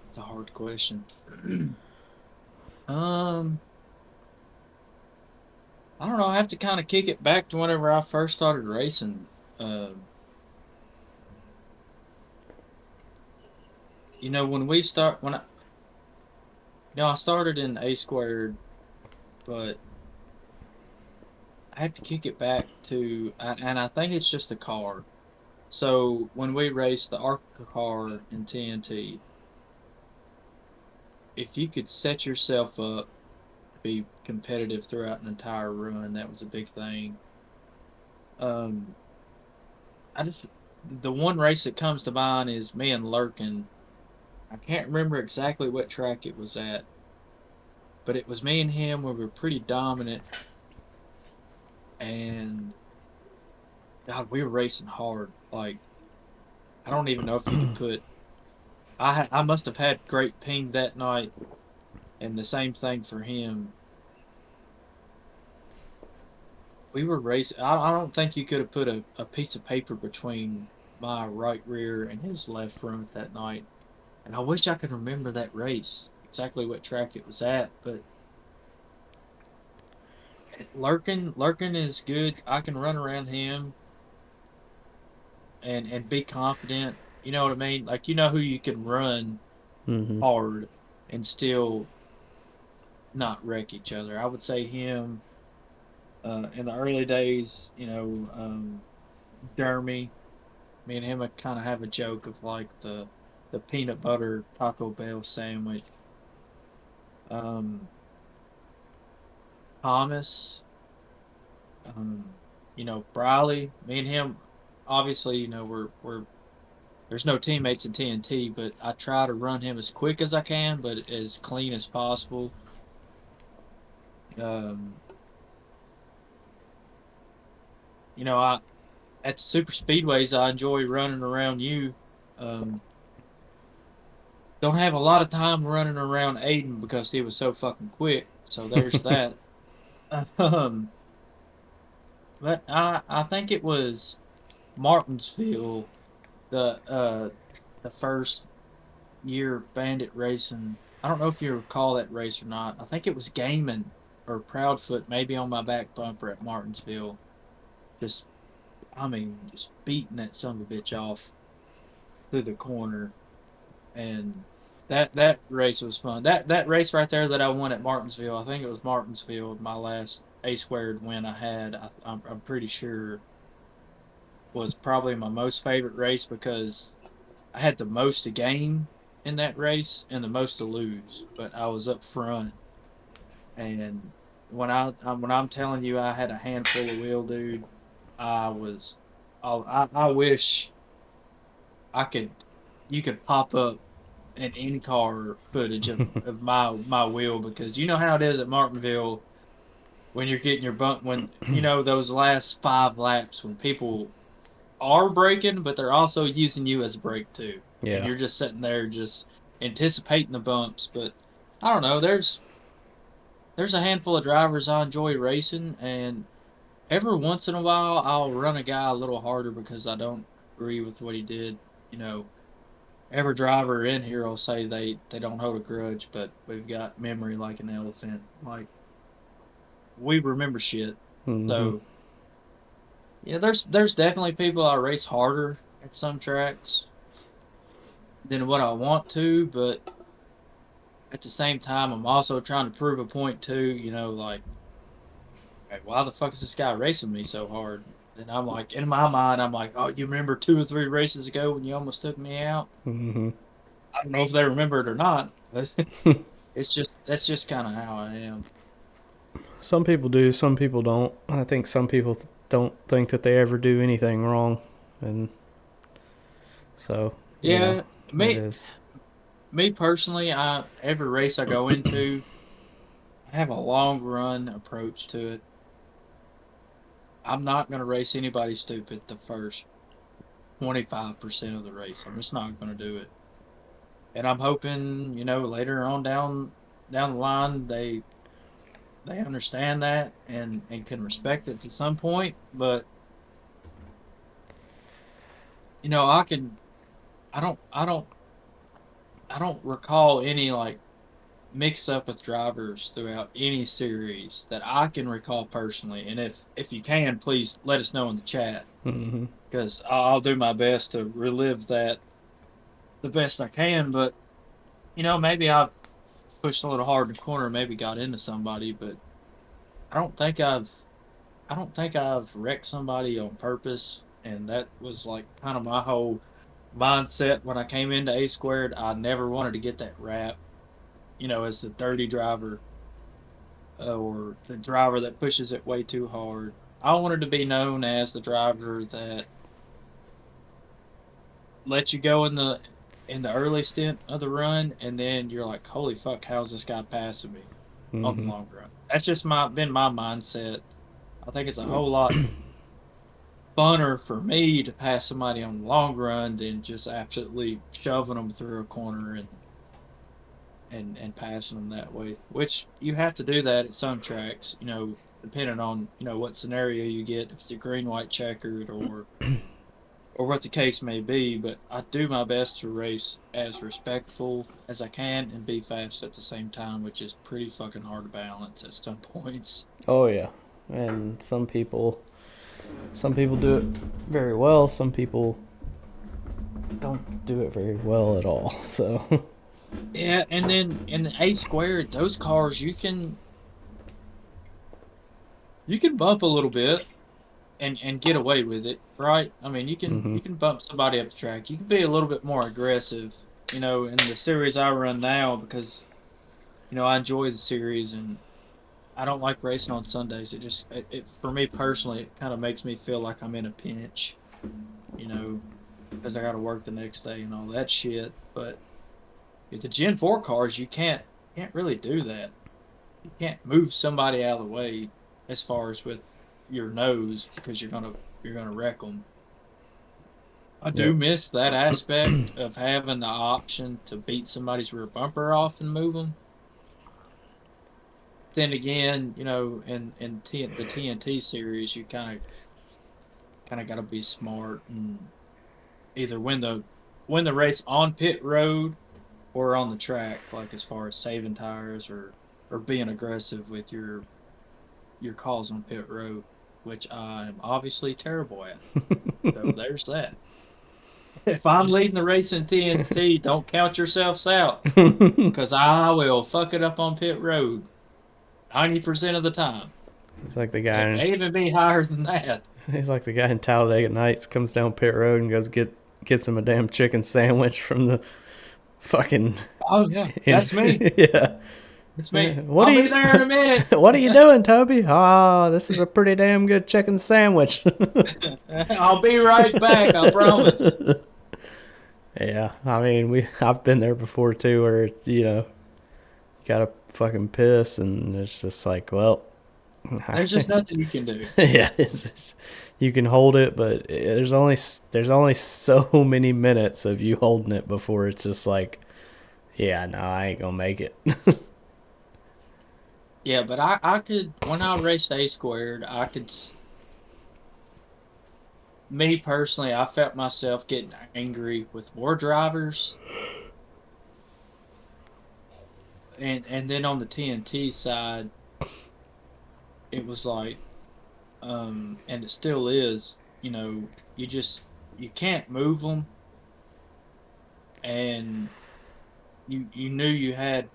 It's a hard question. I don't know. I have to kind of kick it back to whenever I first started racing. I started in A squared, but I have to kick it back to, and I think it's just a car. So when we raced the ARC car in TNT, if you could set yourself up to be competitive throughout an entire run, that was a big thing. Um, I just the one race that comes to mind is me and Lurkin. I can't remember exactly what track it was at, but it was me and him. We were pretty dominant, and God, we were racing hard. Like I don't even know if you could put. I must have had great ping that night, and the same thing for him. We were racing. I don't think you could have put a piece of paper between my right rear and his left front that night. And I wish I could remember that race, exactly what track it was at. But Lurkin is good. I can run around him and be confident. You know what I mean? Like you know who you can run Mm-hmm. hard and still not wreck each other. I would say him. In the early days, Jeremy, me and him would kind of have a joke of like the peanut butter Taco Bell sandwich. Um, Thomas, Briley, me and him, obviously, we're there's no teammates in TNT, but I try to run him as quick as I can, but as clean as possible. Um, I at the super speedways, I enjoy running around you. Um, don't have a lot of time running around Aiden because he was so fucking quick. So there's that. Um, but I think it was Martinsville, the first year Bandit racing. I don't know if you recall that race or not. I think it was Gaiman or Proudfoot, maybe on my back bumper at Martinsville. Just, just beating that son of a bitch off through the corner, and that race was fun. That race right there that I won at Martinsville, I think it was Martinsville, my last A squared win I had. I'm pretty sure was probably my most favorite race because I had the most to gain in that race and the most to lose, but I was up front. And when I'm telling you I had a handful of wheel, dude, I was. I wish I could. You could pop up an in-car footage of my wheel because you know how it is at Martinville when you're getting your bump when those last 5 laps when people are braking but they're also using you as a brake too, and Yeah. you're just sitting there just anticipating the bumps. But I don't know. There's a handful of drivers I enjoy racing, and every once in a while I'll run a guy a little harder because I don't agree with what he did. You know, every driver in here will say they don't hold a grudge, but we've got memory like an elephant. Like we remember shit. Mm-hmm. So yeah, there's definitely people I race harder at some tracks than what I want to, but at the same time I'm also trying to prove a point too. Like, hey, why the fuck is this guy racing me so hard? And I'm like, in my mind, I'm like, oh, you remember 2 or 3 races ago when you almost took me out? Mm-hmm. I don't know if they remember it or not, but that's just kind of how I am. Some people do, some people don't. I think some people don't think that they ever do anything wrong, and so Yeah, it me is. me personally, I every race I go into, I have a long run approach to it. I'm not gonna race anybody stupid the first 25% of the race. I'm just not gonna do it. And I'm hoping, later on down the line they understand that and can respect it to some point. But I can I don't I don't I don't recall any like mix up with drivers throughout any series that I can recall personally. And if you can, please let us know in the chat Mm-hmm. because I'll do my best to relive that the best I can. But maybe I've pushed a little hard in the corner, maybe got into somebody, but I don't think I've I don't think I've wrecked somebody on purpose. and that was like kind of my whole mindset when I came into A squared. I never wanted to get that rap, as the dirty driver or the driver that pushes it way too hard. I wanted to be known as the driver that lets you go in the early stint of the run, and then you're like, "Holy fuck, how's this guy passing me on the Mm-hmm. long run?" That's just been my mindset. I think it's a whole lot funner for me to pass somebody on the long run than just absolutely shoving them through a corner and passing them that way. Which you have to do that at some tracks, depending on what scenario you get, if it's a green white checkered or what the case may be. But I do my best to race as respectful as I can and be fast at the same time, which is pretty fucking hard to balance at some points. Oh yeah, and some people do it very well. Some people don't do it very well at all. So Yeah, and then in the A squared, those cars you can bump a little bit and get away with it, right? I mean, you can hmm you can bump somebody up the track. You can be a little bit more aggressive, in the series I run now because I enjoy the series and I don't like racing on Sundays. It for me personally, it kind of makes me feel like I'm in a pinch, you know, because I got to work the next day and all that shit. But with the Gen 4 cars, you can't really do that. You can't move somebody out of the way as far as with your nose because you're gonna wreck them. I do Yep. miss that aspect of having the option to beat somebody's rear bumper off and move them. Then again, the TNT series, you kind of got to be smart and either win the race on pit road or on the track, like as far as saving tires or being aggressive with your calls on pit road, which I'm obviously terrible at. So there's that. If I'm leading the race in TNT, don't count yourselves out, because I will fuck it up on pit road 90% of the time. He's like the It guy. may even be higher than that. He's like the guy in Talladega Nights comes down pit road and goes gets him a damn chicken sandwich from the fucking Oh yeah, in, that's me. yeah. It's me. What are I'll be you there in a minute. what are you doing, Toby? Oh, this is a pretty damn good chicken sandwich. I'll be right back. I promise. Yeah, I mean I've been there before too, where gotta fucking piss, and it's just like, well, There's just nothing you can do. yeah, you can hold it, but there's only so many minutes of you holding it before it's just like, yeah, no, I ain't gonna make it. Yeah, but I could when I raced A squared, me personally, I felt myself getting angry with more drivers, and then on the TNT side, it was like, and it still is, you can't move them, and you knew you had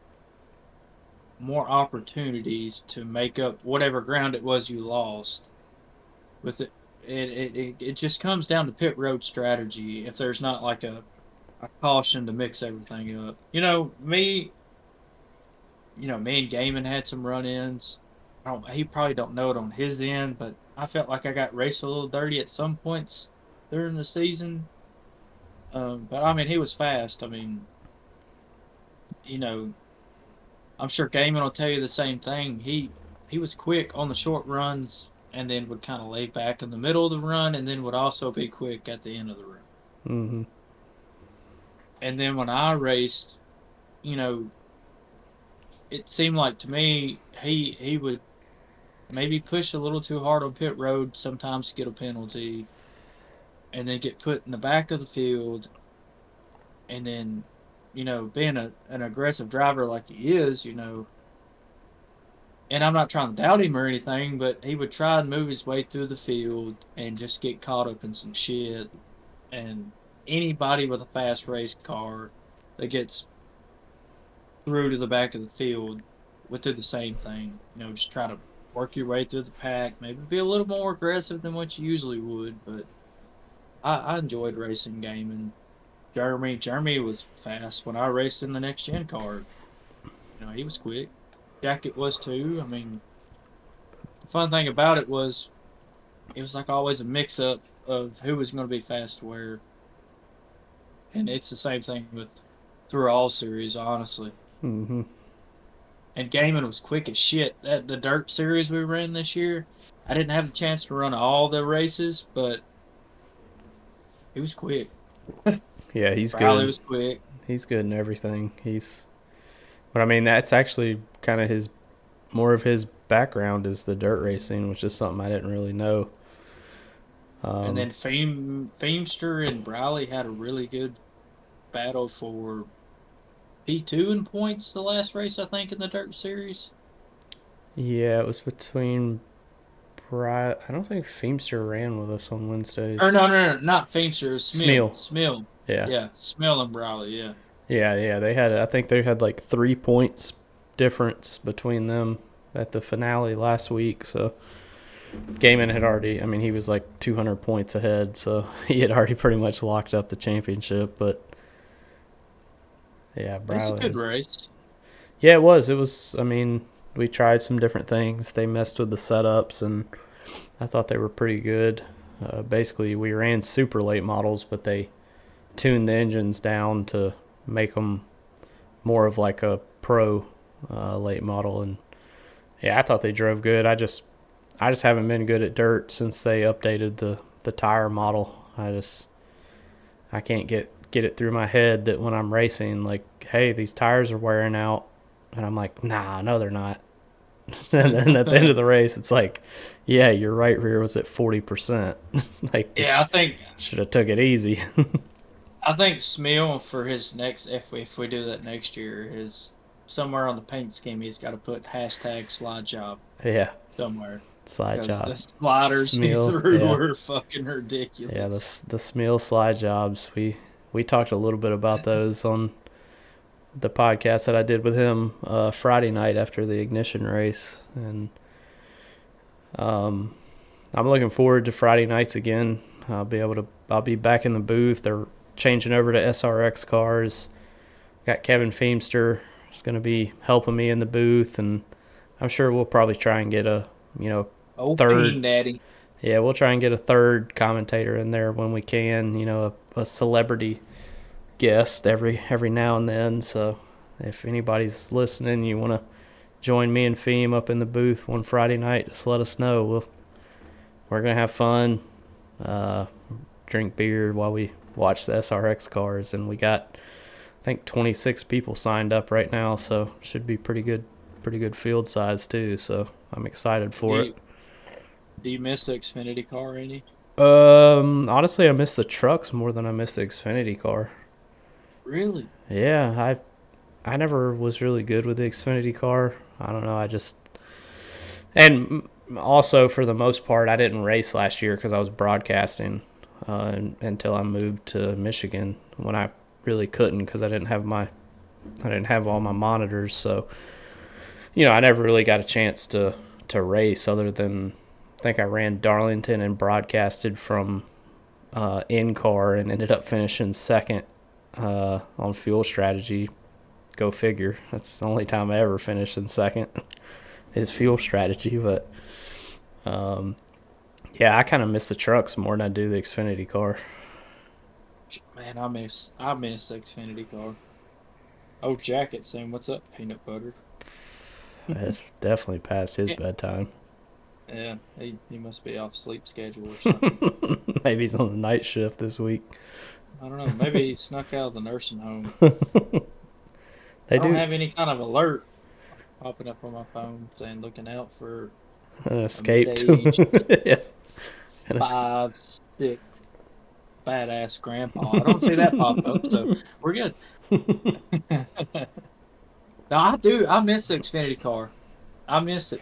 more opportunities to make up whatever ground it was you lost with it. It just comes down to pit road strategy. If there's not like a caution to mix everything up, me and Gaiman had some run-ins. He probably don't know it on his end, but I felt like I got raced a little dirty at some points during the season. But I mean, he was fast. I mean, you know, I'm sure Gaiman will tell you the same thing. He was quick on the short runs, and then would kind of lay back in the middle of the run, and then would also be quick at the end of the run. hmm And then when I raced, you know, it seemed like to me he would maybe push a little too hard on pit road sometimes to get a penalty, and then get put in the back of the field, and then being an aggressive driver like he is, and I'm not trying to doubt him or anything, but he would try and move his way through the field and just get caught up in some shit. And anybody with a fast race car that gets through to the back of the field would do the same thing. Just try to work your way through the pack, maybe be a little more aggressive than what you usually would, but I enjoyed racing game, and Jeremy was fast when I raced in the next gen car. He was quick. Jacket was too. I mean, the fun thing about it was like always a mix up of who was going to be fast where, and it's the same thing with through all series, honestly. Mm-hmm. And gaming was quick as shit. That the dirt series we ran this year, I didn't have the chance to run all the races, but he was quick. Yeah, he's Riley good. was quick. He's good in everything. But I mean, that's actually kind of more of his background is the dirt racing, which is something I didn't really know. And then Feimster and Briley had a really good battle for P2 in points the last race, I think, in the dirt series. Yeah, it was between. I don't think Feimster ran with us on Wednesdays. Or no, not Feimster, it was Smil. Smil. Smil. Yeah. Yeah, Smil and Briley, yeah. Yeah. They had. I think they had like 3 points difference between them at the finale last week. So Gaiman had already. I mean, he was like 200 points ahead, so he had already pretty much locked up the championship. But yeah, It's a Briley. good race. Yeah, it was. It was. I mean, we tried some different things. They messed with the setups, and I thought they were pretty good. Basically, we ran super late models, but they tuned the engines down to make them more of like a pro late model. And yeah, I thought they drove good. I just haven't been good at dirt since they updated the tire model. I can't get it through my head that when I'm racing, like, hey, these tires are wearing out, and I'm like, nah, no, they're not. And then at the end of the race, it's like, yeah, your right rear was at 40%. Like, Yeah, should have took it easy. I think Smil for his next if we do that next year is somewhere on the paint scheme he's got to put hashtag slide job Yeah, somewhere slide because job. the sliders he Smil, threw yeah. were fucking ridiculous. Yeah, the Smil slide jobs. We talked a little bit about those on the podcast that I did with him Friday night after the ignition race, and I'm looking forward to Friday nights again. I'll be back in the booth. They're changing over to SRX cars. Got Kevin Feimster is going to be helping me in the booth, and I'm sure we'll probably try and get a third. Bean Daddy. Yeah, we'll try and get a third commentator in there when we can. A celebrity guest every now and then. So if anybody's listening, you want to join me and Feem up in the booth one Friday night, just let us know. We're gonna have fun, drink beer while we watch the SRX cars, and we got I think 26 people signed up right now, so should be pretty good field size too. So I'm excited for it. Do you miss the Xfinity car any? Honestly, I miss the trucks more than I miss the Xfinity car. Really? Yeah, I never was really good with the Xfinity car. I don't know. And also for the most part, I didn't race last year because I was broadcasting until I moved to Michigan when I really couldn't because I didn't have all my monitors. So, I never really got a chance to race other than I think I ran Darlington and broadcasted from in car and ended up finishing second on fuel strategy. Go figure. That's the only time I ever finished in second is fuel strategy. But yeah, I kind of miss the trucks more than I do the Xfinity car. Man, I miss the Xfinity car. Oh, Jacket saying, "What's up, peanut butter?" It's definitely past his bedtime. Yeah, he must be off sleep schedule or something. Maybe he's on the night shift this week. I don't know. Maybe he snuck out of the nursing home. I don't have any kind of alert popping up on my phone saying looking out for an escaped. Yeah. 5, 6 badass grandpa. I don't see that pop up, so we're good. No, I do. I miss the Xfinity car. I miss it.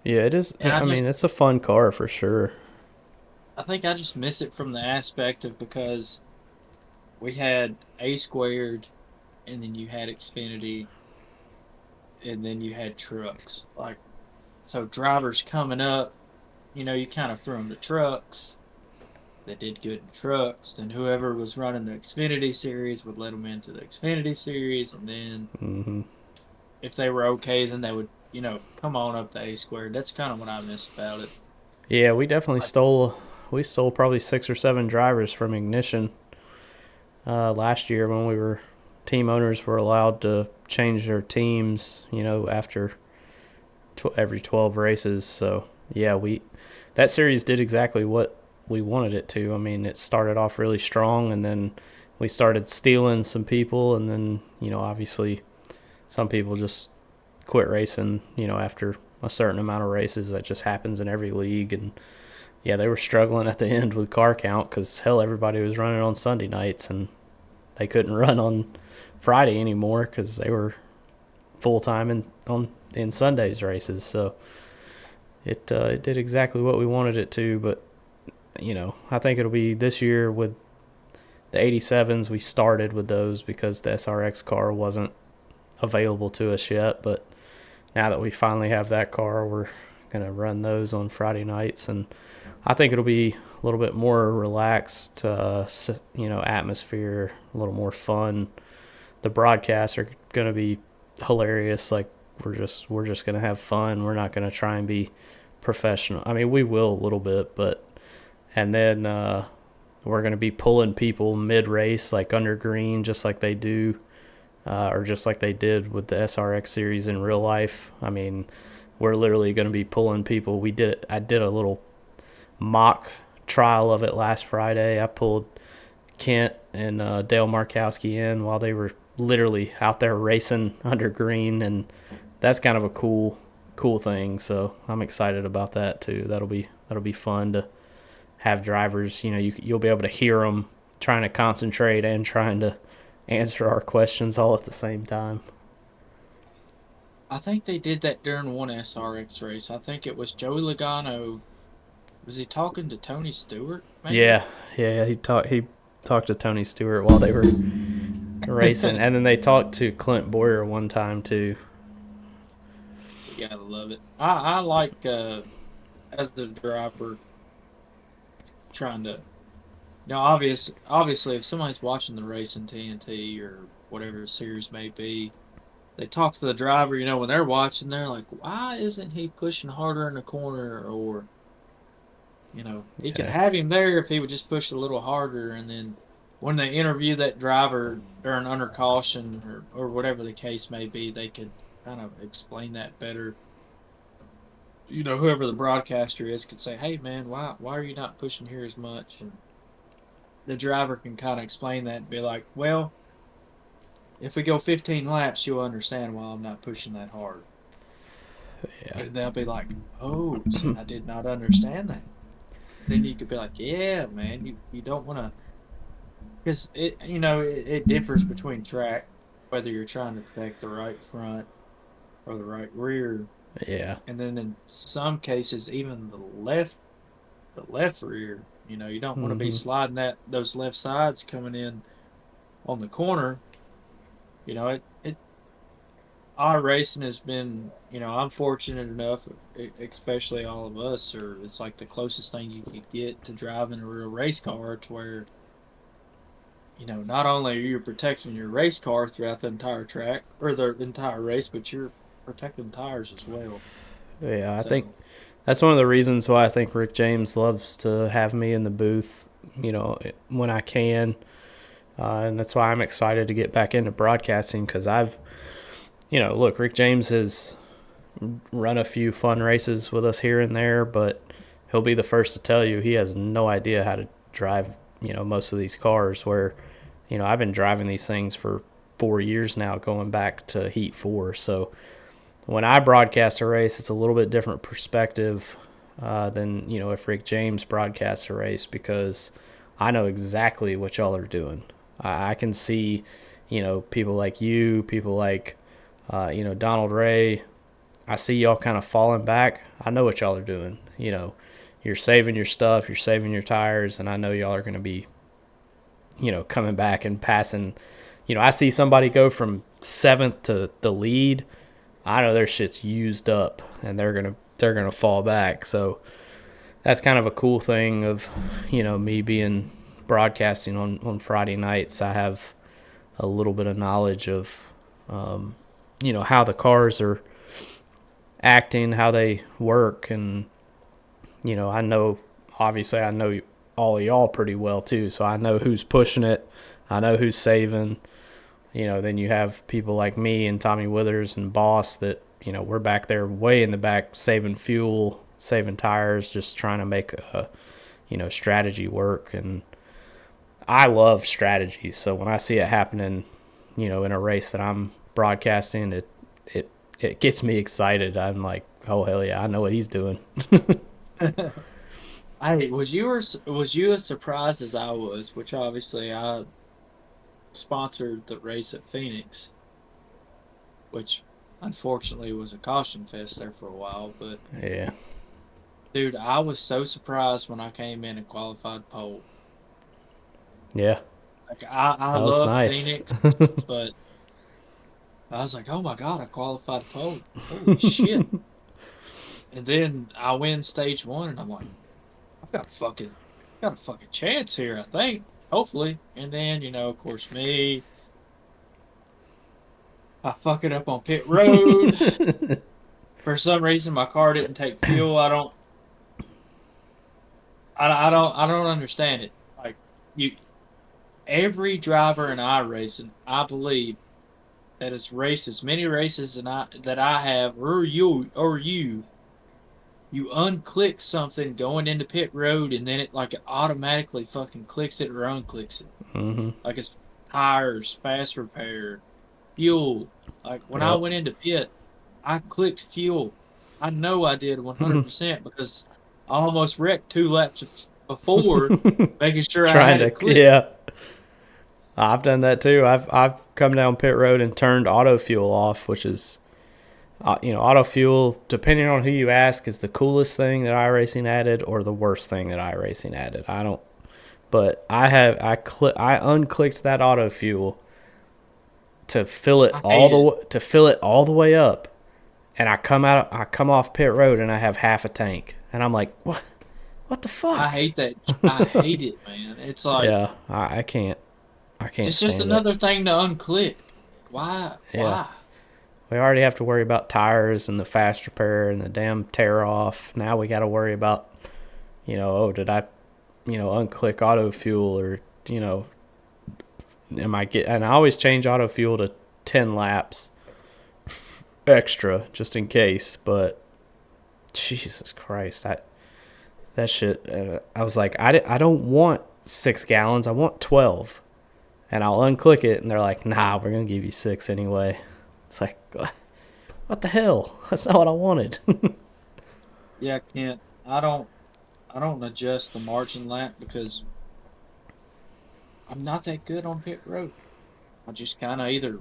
Yeah, it is. And I mean, it's a fun car for sure. I think I just miss it from the aspect of because we had A squared, and then you had Xfinity, and then you had trucks. Like, so drivers coming up, you kind of threw them to trucks. they did good in trucks, then whoever was running the Xfinity Series would let them into the Xfinity Series, and then if they were okay, then they would, come on up to A squared. That's kind of what I miss about it. Yeah, we definitely stole probably 6 or 7 drivers from Ignition last year when team owners were allowed to change their teams, after every 12 races. So yeah, that series did exactly what we wanted it to. I mean, it started off really strong, and then we started stealing some people, and then obviously some people just quit racing, after a certain amount of races. That just happens in every league. And yeah, they were struggling at the end with car count because hell, everybody was running on Sunday nights, and they couldn't run on Friday anymore because they were full time in Sunday's races. So it did exactly what we wanted it to. But I think it'll be this year with the 87s. We started with those because the SRX car wasn't available to us yet, but now that we finally have that car, we're going to run those on Friday nights, and I think it'll be a little bit more relaxed, atmosphere, a little more fun. The broadcasts are going to be hilarious. Like, we're just going to have fun. We're not going to try and be professional. I mean, we will a little bit, and then we're going to be pulling people mid-race, like under green, just like they do, or just like they did with the SRX series in real life. I mean, we're literally going to be pulling people. I did a little mock trial of it last Friday. I pulled Kent and Dale Markowski in while they were literally out there racing under green, and that's kind of a cool thing. So I'm excited about that too. That'll be fun to have drivers. You'll be able to hear them trying to concentrate and trying to answer our questions all at the same time. I think they did that during one SRX race. I think it was Joey Logano. Was he talking to Tony Stewart? Maybe? Yeah. He talked to Tony Stewart while they were racing, and then they talked to Clint Boyer one time too. You gotta love it. I like as the driver trying to. Obviously, if somebody's watching the race in TNT or whatever the series may be, they talk to the driver. When they're watching, they're like, "Why isn't he pushing harder in the corner?" Or he could have him there if he would just push a little harder. And then when they interview that driver during under caution or whatever the case may be, they could kind of explain that better. Whoever the broadcaster is could say, "Hey, man, why are you not pushing here as much?" And the driver can kind of explain that and be like, "Well, if we go 15 laps, you'll understand why I'm not pushing that hard." Yeah. And they'll be like, "Oh, so I did not understand that." Then you could be like, "Yeah, man, you don't want to," because it differs between track, whether you're trying to protect the right front or the right rear. Yeah. And then in some cases, even the left rear. You don't want to be sliding those left sides coming in on the corner. Our racing has been, I'm fortunate enough, especially all of us, it's like the closest thing you could get to driving a real race car, to where, not only are you protecting your race car throughout the entire track or the entire race, but you're protecting tires as well. Yeah, I think that's one of the reasons why I think Rick James loves to have me in the booth, when I can. And that's why I'm excited to get back into broadcasting, because look, Rick James has run a few fun races with us here and there, but he'll be the first to tell you he has no idea how to drive, most of these cars, where, I've been driving these things for 4 years now, going back to Heat 4. So when I broadcast a race, it's a little bit different perspective than, if Rick James broadcasts a race, because I know exactly what y'all are doing. I can see, people like you, people like, Donald Ray. I see y'all kind of falling back. I know what y'all are doing. You're saving your stuff, you're saving your tires, and I know y'all are going to be, coming back and passing. I see somebody go from 7th to the lead. I know their shit's used up, and they're gonna fall back. So that's kind of a cool thing of, me being broadcasting on Friday nights. I have a little bit of knowledge of, how the cars are acting, how they work, and I know, obviously, I know all of y'all pretty well too, so I know who's pushing it, I know who's saving. Then you have people like me and Tommy Withers and Boss that we're back there way in the back saving fuel, saving tires, just trying to make a strategy work. And I love strategy, so when I see it happening, in a race that I'm broadcasting, it gets me excited. I'm like, oh hell yeah, I know what he's doing. Hey, was you as surprised as I was? Which obviously I sponsored the race at Phoenix, which unfortunately was a caution fest there for a while. But Yeah, dude, I was so surprised when I came in and qualified pole. yeah, Like I that was love nice. Phoenix, but I was like, oh my god, I qualified pole. Holy shit! And then I win stage one, and I'm like, I've got a fucking chance here. I think, hopefully. And then of course me, I fuck it up on pit road. For some reason, my car didn't take fuel. I don't understand it. Like you, every driver in iRacing, I believe, that has raced as many races that I have, or you unclick something going into pit road, and then it automatically fucking clicks it or unclicks it. Mm-hmm. Like it's tires, fast repair, fuel. Like when I Yep. went into pit, I clicked fuel. I know I did 100% because I almost wrecked 2 laps before, making sure I Trying had to, it clicked. yeah. I've done that too. I've come down pit road and turned auto fuel off, which is, auto fuel, depending on who you ask, is the coolest thing that iRacing added or the worst thing that iRacing added. I don't, but I unclicked that auto fuel to fill it I hate it. all the way up, and I come off pit road and I have half a tank, and I'm like, what the I fuck? hate that. I hate it, man. It's like Yeah, I can't it's just stand it. another thing to unclick. Why? Yeah. Why? We already have to worry about tires and the fast repair and the damn tear off. Now we got to worry about, did I, unclick auto fuel, or, and I always change auto fuel to 10 laps extra just in case. But Jesus Christ, that shit, I was like, I don't want 6 gallons. I want 12. And I'll unclick it and they're like, nah, we're going to give you 6 anyway. It's like, what the hell? That's not what I wanted. Yeah, I can't. I don't adjust the margin lap because I'm not that good on pit road. I just kind of either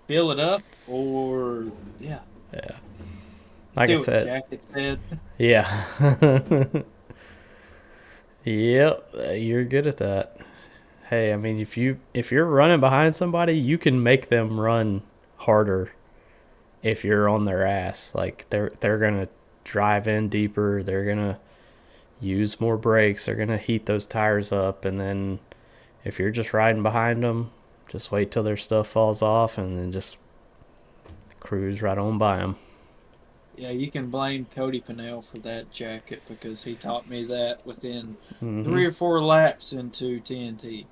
fill it up or yeah, Yeah. Like I do what said, Jacket said. yeah. Yep, you're good at that. Hey, I mean, if you're running behind somebody, you can make them run harder if you're on their ass. Like they're gonna drive in deeper. They're gonna use more brakes. They're gonna heat those tires up, and then if you're just riding behind them, just wait till their stuff falls off, and then just cruise right on by them. Yeah, you can blame Cody Pinnell for that jacket because he taught me that within Mm-hmm. 3 or 4 laps into TNT.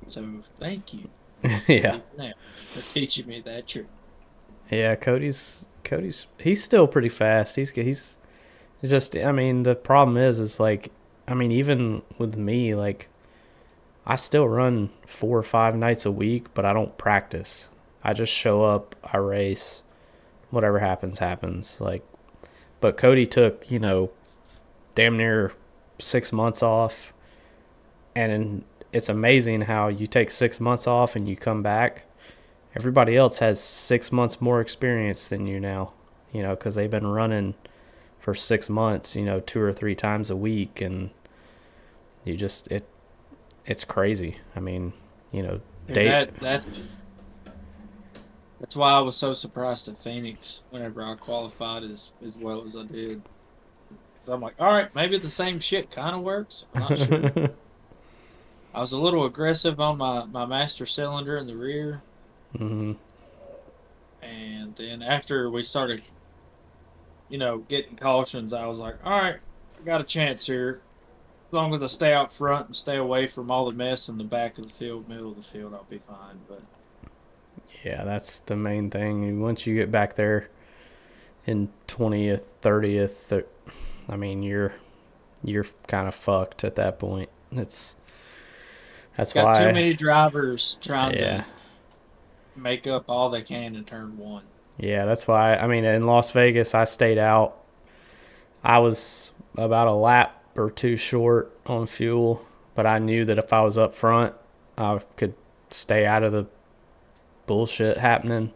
So thank you, Yeah, Cody Pinnell, for teaching me that trick. yeah. He's still pretty fast. He's just. I mean, the problem is like, I mean, even with me, like, I still run 4 or 5 nights a week, but I don't practice. I just show up, I race, whatever happens, happens. Like, but Cody took, damn near 6 months off, and it's amazing how you take 6 months off and you come back. Everybody else has 6 months more experience than you now, because they've been running for 6 months, 2 or 3 times a week, and you just it's crazy. I mean, And date. that's why I was so surprised at Phoenix whenever I qualified as well as I did. So I'm like, all right, maybe the same shit kind of works. I'm not sure. I was a little aggressive on my master cylinder in the rear. Mm-hmm. And then after we started, getting cautions, I was like, all right, I got a chance here. As long as I stay out front and stay away from all the mess in the back of the field, middle of the field, I'll be fine. But Yeah, that's the main thing. Once you get back there in 20th, 30th, I mean, you're kind of fucked at that point. That's got why. too many drivers trying Yeah. to make up all they can in turn one. Yeah, that's why. I mean, in Las Vegas, I stayed out. I was about a lap or two short on fuel, but I knew that if I was up front, I could stay out of the bullshit happening.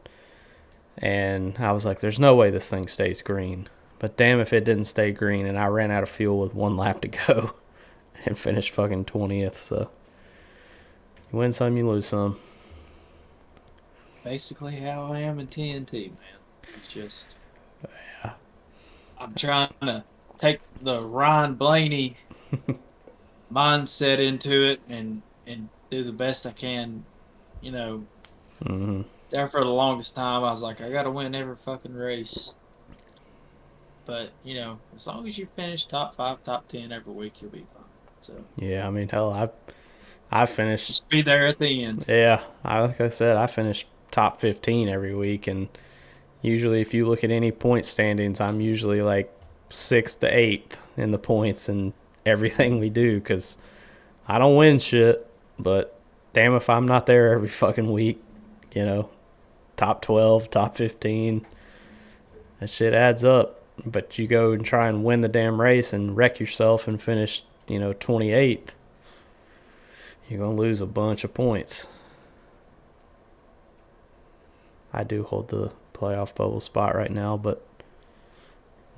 And I was like, there's no way this thing stays green. But damn if it didn't stay green, and I ran out of fuel with 1 lap to go and finished fucking 20th. So you win some, you lose some. Basically how I am in TNT, man. It's just, Yeah. I'm trying to take the Ryan Blaney mindset into it and do the best I can. Mm-hmm. There for the longest time, I was like, I gotta win every fucking race. But as long as you finish top 5, top 10 every week, you'll be fine. So Yeah, I mean, hell, I finished. just be there at the end. Yeah, like I said, I finished top 15 every week, and usually if you look at any point standings, I'm usually like 6th to 8th in the points and everything we do, because I don't win shit, but damn if I'm not there every fucking week, top 12, top 15, that shit adds up. But you go and try and win the damn race and wreck yourself and finish 28th, you're going to lose a bunch of points. I do hold the playoff bubble spot right now, but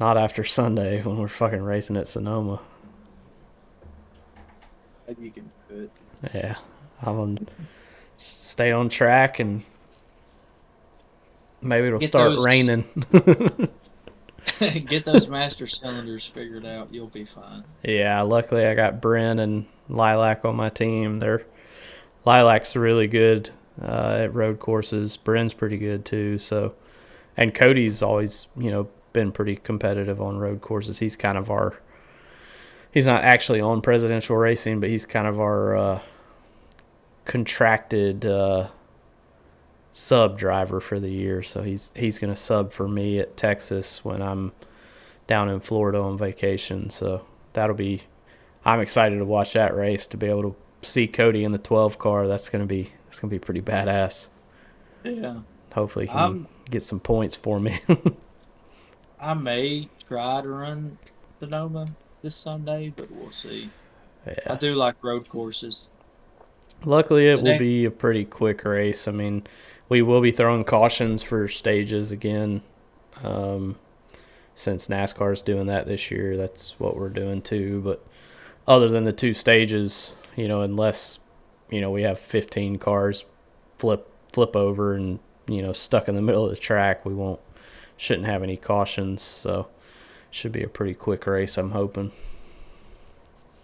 not after Sunday when we're fucking racing at Sonoma. Maybe you can do it. Yeah, I'm going to stay on track, and maybe it'll start raining. Get those master cylinders figured out. You'll be fine. Yeah, luckily I got Bryn and Lilac on my team. Lilac's really good at road courses. Bryn's pretty good too. So, and Cody's always been pretty competitive on road courses. He's kind of he's not actually on Presidential Racing, but he's kind of our contracted sub driver for the year. So he's going to sub for me at Texas when I'm down in Florida on vacation. So I'm excited to watch that race, to be able to see Cody in the 12 car. That's going to be pretty badass. Yeah. Hopefully he can get some points for me. I may try to run Sonoma this Sunday, but we'll see. Yeah. I do like road courses. Luckily, it will be a pretty quick race. I mean, we will be throwing cautions for stages again. Since NASCAR's doing that this year, that's what we're doing too. But other than the 2 stages, unless, we have 15 cars flip over and, stuck in the middle of the track, shouldn't have any cautions. So should be a pretty quick race, I'm hoping.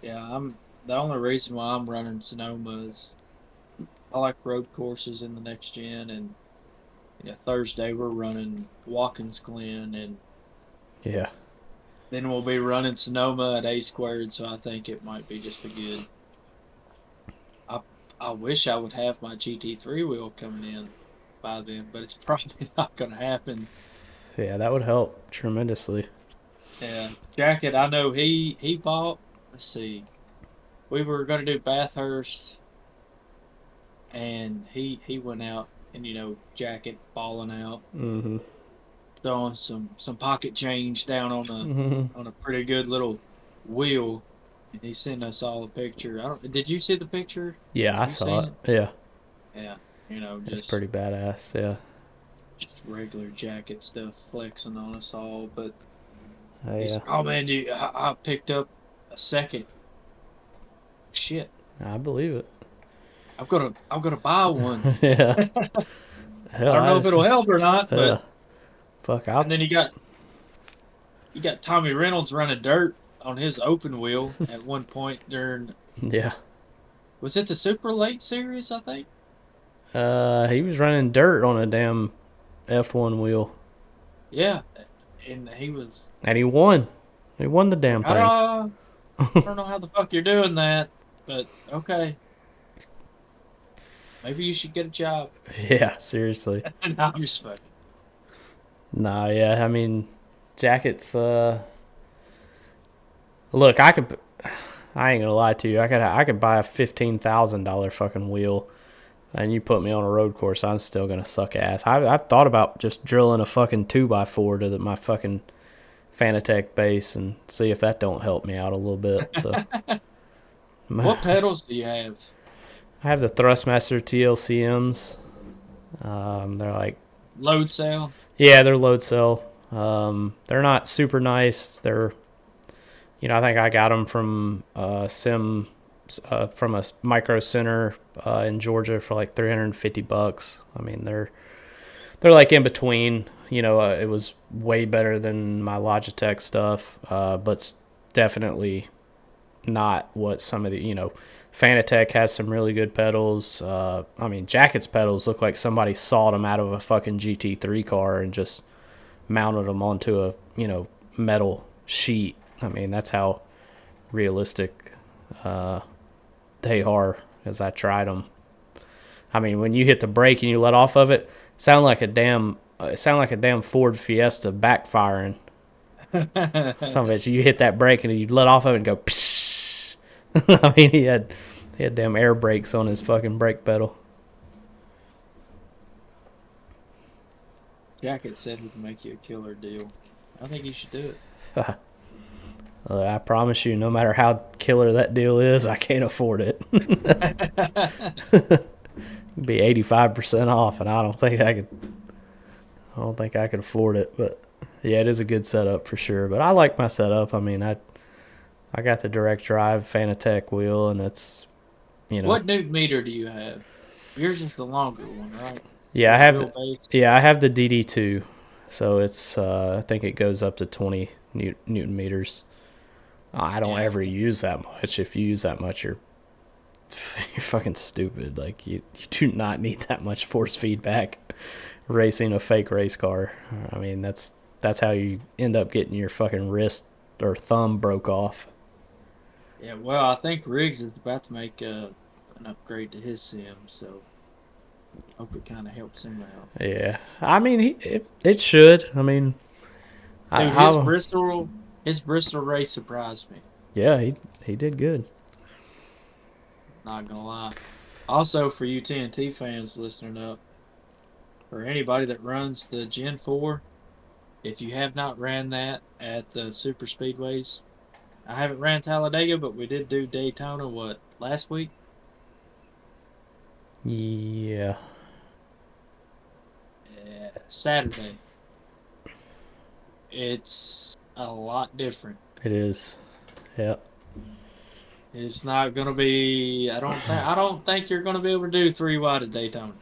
Yeah, the only reason why I'm running Sonoma is I like road courses in the next gen, and Thursday we're running Watkins Glen, and yeah, then we'll be running Sonoma at A squared. So I think it might be just a good. I wish I would have my GT3 wheel coming in by then, but it's probably not going to happen. Yeah, that would help tremendously. Yeah, Jacket. I know he bought. Let's see, we were going to do Bathurst. And he went out and Jacket balling out, throwing some pocket change down on a pretty good little wheel, and he sent us all a picture. Did you see the picture? Yeah, I saw it. Yeah. Yeah, it's pretty badass. Yeah. Just regular Jacket stuff flexing on us all, but yeah. Oh man, I picked up a second. Shit. I believe it. I'm gonna buy one. Yeah. Hell, I don't know if it'll help or not, but fuck. And then you got You got Tommy Reynolds running dirt on his open wheel at one point during. Yeah. Was it the Super Late Series? I think. He was running dirt on a damn F1 wheel. Yeah, and he was. And he won. He won the damn I thing. don't know how the fuck you're doing that, but okay. Maybe you should get a job. Yeah, seriously. No, I'm just fucking. Nah, yeah, I mean, Jackets, look, I ain't gonna lie to you, I could buy a $15,000 fucking wheel, and you put me on a road course, I'm still gonna suck ass. I've thought about just drilling a fucking 2x4 to my fucking Fanatec base and see if that don't help me out a little bit, so. What pedals do you have? I have the Thrustmaster TLCMs. They're like Load cell? yeah, they're load cell. They're not super nice. They're I think I got them from from a micro center in Georgia for like $350. I mean, they're like in between. It was way better than my Logitech stuff, but definitely not what some of the Fanatec has some really good pedals. I mean, Jackets pedals look like somebody sawed them out of a fucking GT3 car and just mounted them onto a metal sheet. I mean, that's how realistic they are. As I tried them. I mean, when you hit the brake and you let off of it, it sound like a damn Ford Fiesta backfiring. Some of it, you hit that brake and you let off of it and go. Psh. I mean, he had damn air brakes on his fucking brake pedal. Jacket said he'd make you a killer deal. I think you should do it. I promise you, no matter how killer that deal is, I can't afford it. It'd be 85% off, and I don't think I could afford it. But yeah, it is a good setup for sure. But I like my setup. I mean, I got the direct drive Fanatec wheel, and it's What newton meter do you have? Yours is the longer one, right? Yeah, I have the DD2, so it's I think it goes up to 20 newton meters. I don't ever use that much. If you use that much, you're fucking stupid. Like you do not need that much force feedback racing a fake race car. I mean, that's how you end up getting your fucking wrist or thumb broke off. Yeah, well, I think Riggs is about to make an upgrade to his sim, so hope it kind of helps him out. Yeah, I mean, it should. I mean, Dude, his Bristol race surprised me. Yeah, he did good. Not gonna lie. Also, for you TNT fans listening up, for anybody that runs the Gen 4, if you have not ran that at the super speedways, I haven't ran Talladega, but we did do Daytona, last week? Yeah. Saturday. It's a lot different. It is. Yeah. It's not gonna be. I don't think you're gonna be able to do 3 wide at Daytona.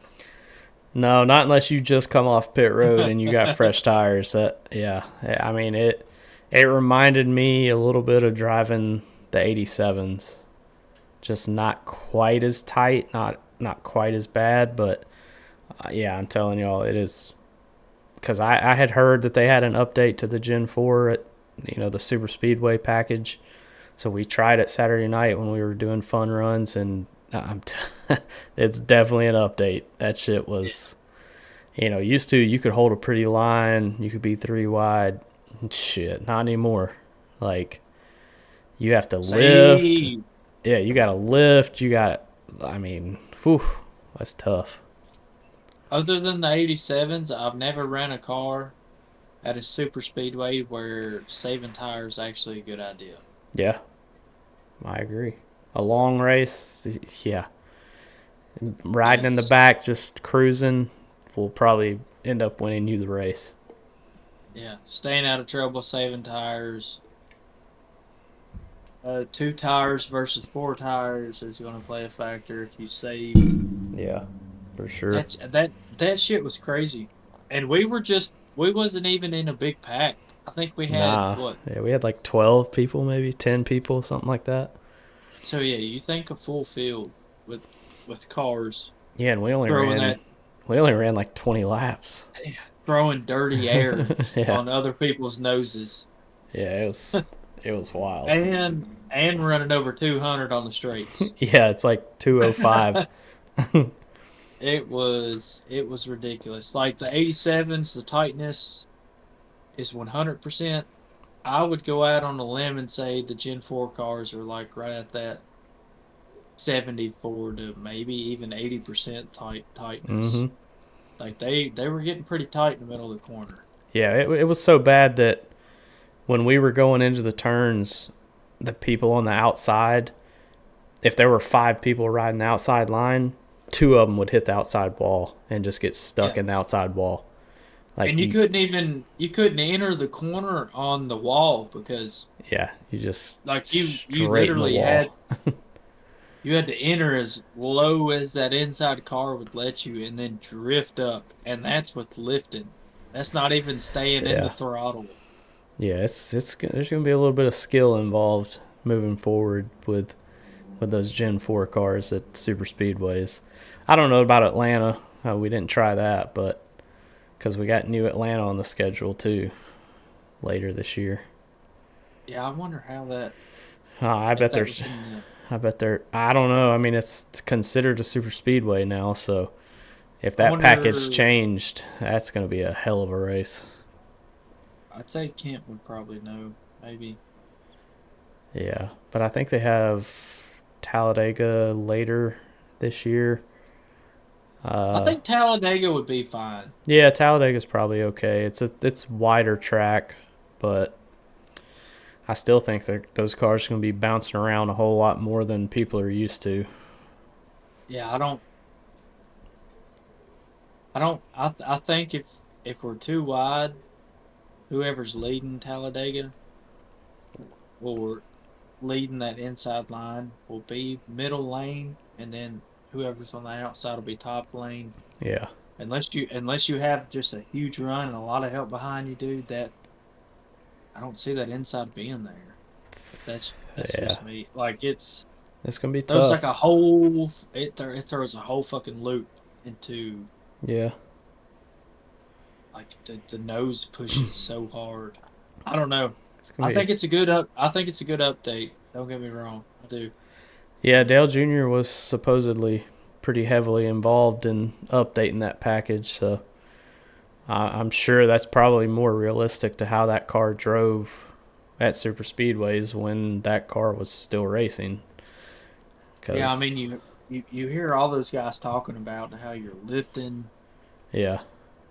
No, not unless you just come off pit road and you got fresh tires. Yeah. I mean, it reminded me a little bit of driving the 87s. Just not quite as tight, not quite as bad, but yeah, I'm telling y'all, it is. Because I had heard that they had an update to the Gen 4 at the Super Speedway package. So we tried it Saturday night when we were doing fun runs, and it's definitely an update. That shit was, used to you could hold a pretty line, you could be 3 wide. Shit, not anymore. Like, you have to lift. Yeah, you got to lift. Whew, that's tough. Other than the 87s, I've never ran a car at a super speedway where saving tires is actually a good idea. Yeah, I agree. A long race, yeah. Riding in the back, just cruising, will probably end up winning you the race. Yeah, staying out of trouble, saving tires. 2 tires versus 4 tires is going to play a factor if you save. Yeah, for sure. That shit was crazy, and we wasn't even in a big pack I think we had Nah, what? yeah, we had like 12 people, maybe 10 people, something like that. So yeah, you think a full field with cars Yeah, and throwing that we only ran like 20 laps. throwing dirty air Yeah, on other people's noses yeah, it was wild. and running over 200 on the straights. Yeah, it's like 205. It was ridiculous. Like the 87s, the tightness is 100%. I would go out on a limb and say the Gen 4 cars are like right at that 74 to maybe even 80% tightness. Hmm. Like they were getting pretty tight in the middle of the corner. Yeah, it was so bad that when we were going into the turns, the people on the outside, if there were 5 people riding the outside line, 2 of them would hit the outside wall and just get stuck Yeah. in the outside wall. Like And you couldn't enter the corner on the wall because yeah, you just like you straight in the literally wall. you had to enter as low as that inside car would let you and then drift up, and that's with lifting. That's not even staying in the Yeah, throttle. yeah, there's gonna be a little bit of skill involved moving forward with those Gen 4 cars at super speedways. I don't know about Atlanta. We didn't try that, but because we got new Atlanta on the schedule too later this year. Yeah, I wonder how that I if bet that was there's in the I bet there. I don't know. I mean, it's considered a super speedway now, so if I that package wonder changed, that's going to be a hell of a race. I'd say Kent would probably know, maybe. Yeah, but I think they have Talladega later this year. I think Talladega would be fine. Yeah, Talladega's probably okay. It's wider track, but I still think that those cars are going to be bouncing around a whole lot more than people are used to. Yeah, I think if we're too wide, whoever's leading Talladega or leading that inside line will be middle lane, and then whoever's on the outside will be top lane. Yeah, Unless you have just a huge run and a lot of help behind you, dude, that I don't see that inside being there. But that's yeah. just me. Like it's It's going to be throws like tough. a whole it throws a whole fucking loop into Yeah. like the nose pushes so hard. I don't know. It's going to be. I think it's a good update. Don't get me wrong. I do. Yeah, Dale Jr. was supposedly pretty heavily involved in updating that package, so I'm sure that's probably more realistic to how that car drove at super speedways when that car was still racing. Yeah, I Cause mean you hear all those guys talking about how you're lifting, yeah,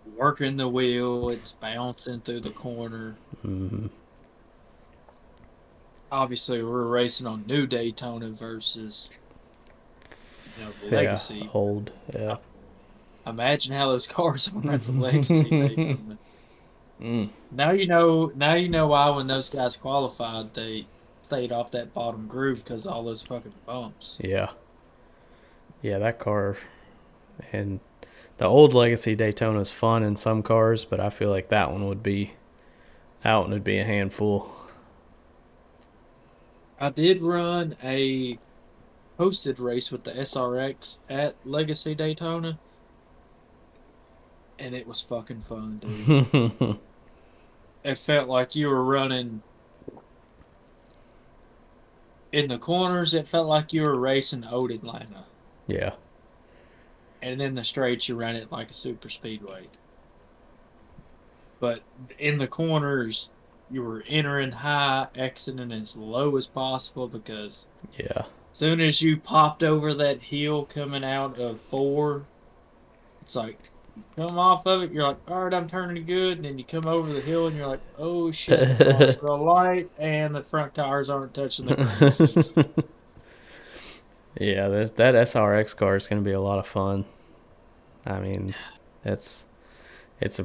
working the wheel, it's bouncing through the corner. hmm Obviously, we're racing on new Daytona versus the yeah, Legacy. old, yeah. Imagine how those cars are at the Legacy Daytona. Mm, Now you know why when those guys qualified they stayed off that bottom groove because all those fucking bumps. yeah, yeah. That car and the old Legacy Daytona is fun in some cars, but I feel like that one would be a handful. I did run a posted race with the SRX at Legacy Daytona, and it was fucking fun, dude. It felt like you were running in the corners. It felt like you were racing Old Atlanta, Yeah, and in the straights you ran it like a super speedway. But in the corners, you were entering high, exiting as low as possible because yeah. soon as you popped over that hill coming out of four, it's like you come off of it, you're like, all right, I'm turning good, and then you come over the hill and you're like, oh shit, lost the light, and the front tires aren't touching the ground. Yeah, that SRX car is going to be a lot of fun. I mean, it's it's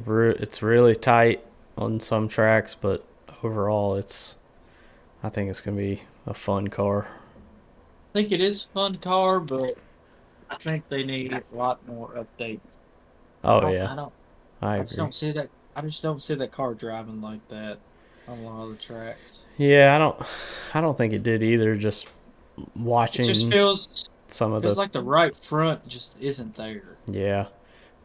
really tight on some tracks, but overall, I think it's going to be a fun car. I think it is a fun car, but I think they need a lot more updates. Oh yeah, I don't, I I just agree. don't see that. I just don't see that car driving like that. on a lot of the tracks. Yeah, I don't think it did either. Just It just watching some of feels the like the right front just isn't there. yeah,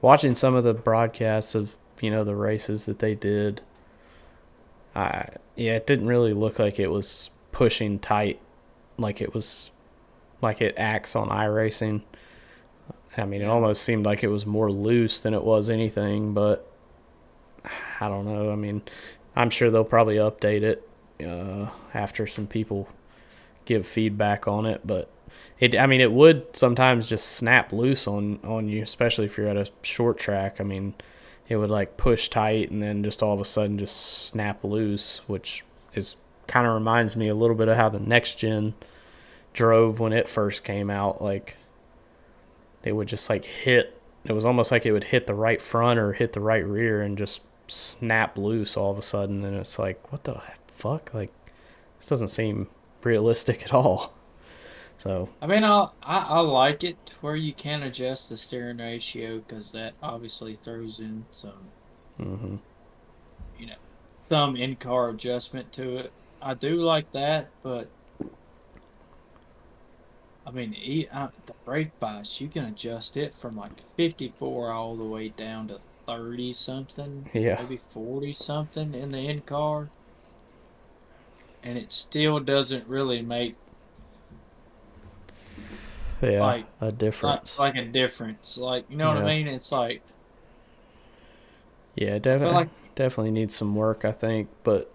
watching some of the broadcasts of the races that they did. Yeah, it didn't really look like it was pushing tight like it acts on iRacing. I mean, it Yeah. almost seemed like it was more loose than it was anything, but I don't know. I mean, I'm sure they'll probably update it after some people give feedback on it, but it would sometimes just snap loose on you, especially if you're at a short track. I mean, it would like push tight and then just all of a sudden just snap loose, which is kind of reminds me a little bit of how the next gen drove when it first came out. Like they would just like hit. It was almost like it would hit the right front or hit the right rear and just snap loose all of a sudden. And it's like, what the fuck? Like this doesn't seem realistic at all. So I mean, I like it where you can adjust the steering ratio because that obviously throws in some, mm-hmm. you know, some in-car adjustment to it. I do like that, but I mean, the brake bias, you can adjust it from like 54 all the way down to 30 something, Yeah, maybe 40 something in the in-car, and it still doesn't really make yeah, like a difference. like a difference. Like, you know what I Yeah, mean? It's like yeah, I feel like definitely needs some work, I think. But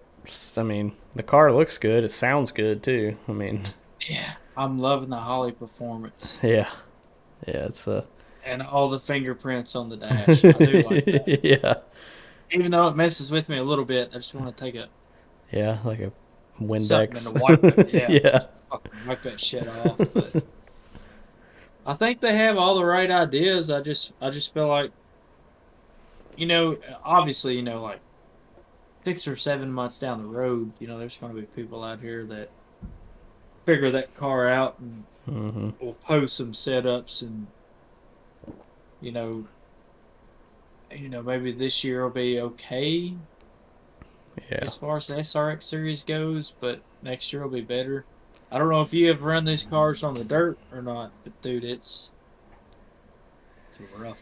I mean, the car looks good. It sounds good too. I mean, yeah, I'm loving the Holly performance yeah, yeah, it's and all the fingerprints on the dash. I do like that. yeah, Even though it messes with me a little bit, I just want to take a yeah, like a something to Windex. wipe it. Yeah, Yeah, just fucking wipe that shit off. But I think they have all the right ideas. I just feel like obviously like 6 or 7 months down the road, there's going to be people out here that figure that car out and mm-hmm. will post some setups and you know maybe this year will be okay Yeah. as far as the SRX series goes, but next year will be better. I don't know if you have run these cars on the dirt or not, but dude, it's rough.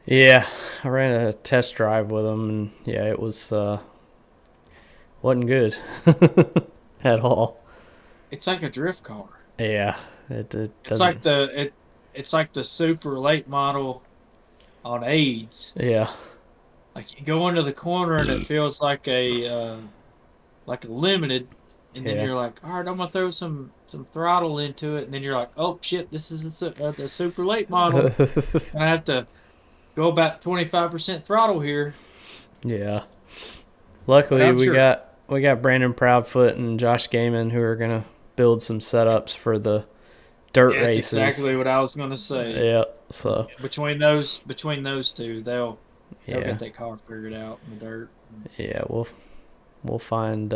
Yeah, I ran a test drive with them, and yeah, it wasn't good at all. It's like a drift car. Yeah, it It's like doesn't. it's like the super late model on AIDS. Yeah, Like you go into the corner and it feels like a limited, and then yeah, you're like, all right, I'm gonna throw some throttle into it, and then you're like, oh shit, this is the super late model, and I have to go about 25% throttle here. yeah. But Luckily, I'm sure. we got Brandon Proudfoot and Josh Gaiman who are gonna build some setups for the dirt Yeah, it's races. exactly what I was gonna say. Yeah, so Between those two, they'll yeah, get that car figured out in the dirt. yeah. We'll find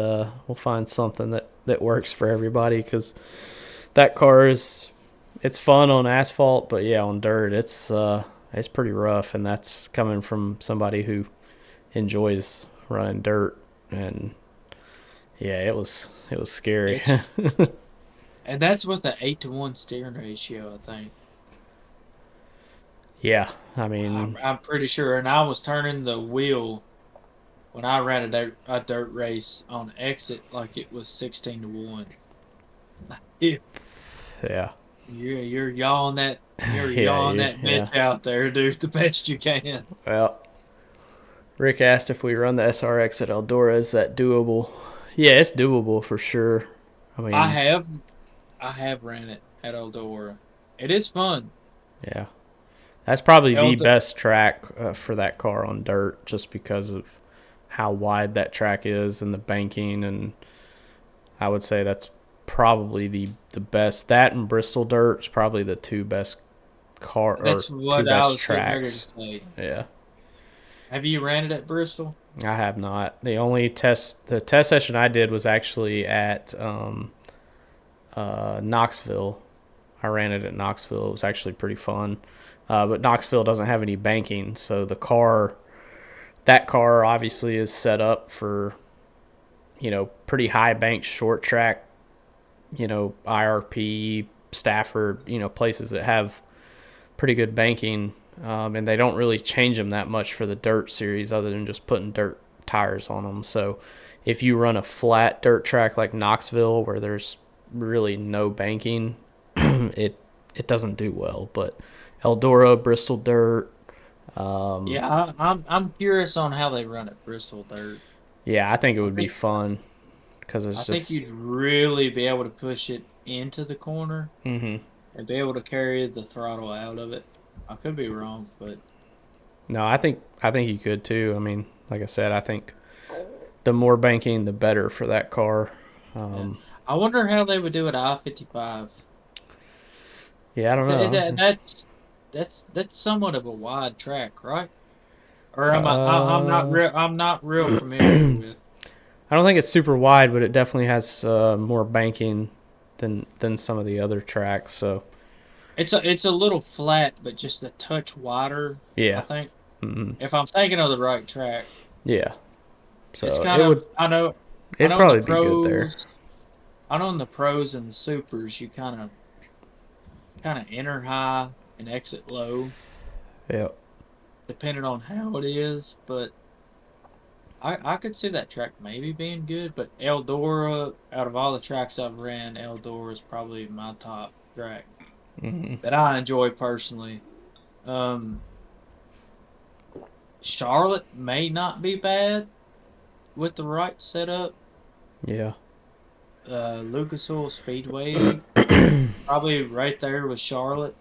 something that works for everybody because that car it's fun on asphalt, but yeah, on dirt it's pretty rough, and that's coming from somebody who enjoys running dirt, and yeah, it was scary. It's and that's with the 8-to-1 steering ratio, I think. Yeah, I I'm mean, I'm pretty sure, and I was turning the wheel when I ran a dirt race on exit like it was 16-to-1. Yeah, yeah, you're yeah, yawing that yeah. bitch out there, dude, the best you can. Well, Rick asked if we run the SRX at Eldora. Is that doable? Yeah, it's doable for sure. I I mean, have I have ran it at Eldora. It is fun. yeah, that's probably the Eld best track for that car on dirt, just because of how wide that track is and the banking, and I would say that's probably the best. That and Bristol dirt is probably the two best that's two what I best was getting ready to tracks. say. Yeah. Have you ran it at Bristol? I have not. The test session I did was actually at Knoxville. I ran it at Knoxville. It was actually pretty fun. But Knoxville doesn't have any banking, so that car obviously is set up for, pretty high banked short track, IRP, Stafford, places that have pretty good banking, and they don't really change them that much for the dirt series other than just putting dirt tires on them. So if you run a flat dirt track like Knoxville where there's really no banking, it doesn't do well. But Eldora, Bristol dirt. I'm curious on how they run at Bristol dirt. Yeah, I think it would be fun because I think you'd really be able to push it into the corner Mm-hmm. and be able to carry the throttle out of it. I could be wrong, but No, I think you could too. I mean, like I said, I think the more banking, the better for that car. I wonder how they would do it at I-55. Yeah, I don't know. That's somewhat of a wide track, right? Or I'm not real familiar with. I don't think it's super wide, but it definitely has more banking than some of the other tracks. So It's a little flat, but just a touch wider. yeah, I think mm-hmm. if I'm thinking of the right track. Yeah. So It's kind of it'd probably be good there. I know in the pros and the supers you kind of enter high and exit low. Yeah. Depending on how it is, but I could see that track maybe being good, but Eldora, out of all the tracks I've ran, Eldora is probably my top track that I enjoy personally. Charlotte may not be bad with the right setup. Yeah. Lucas Oil Speedway, probably right there with Charlotte.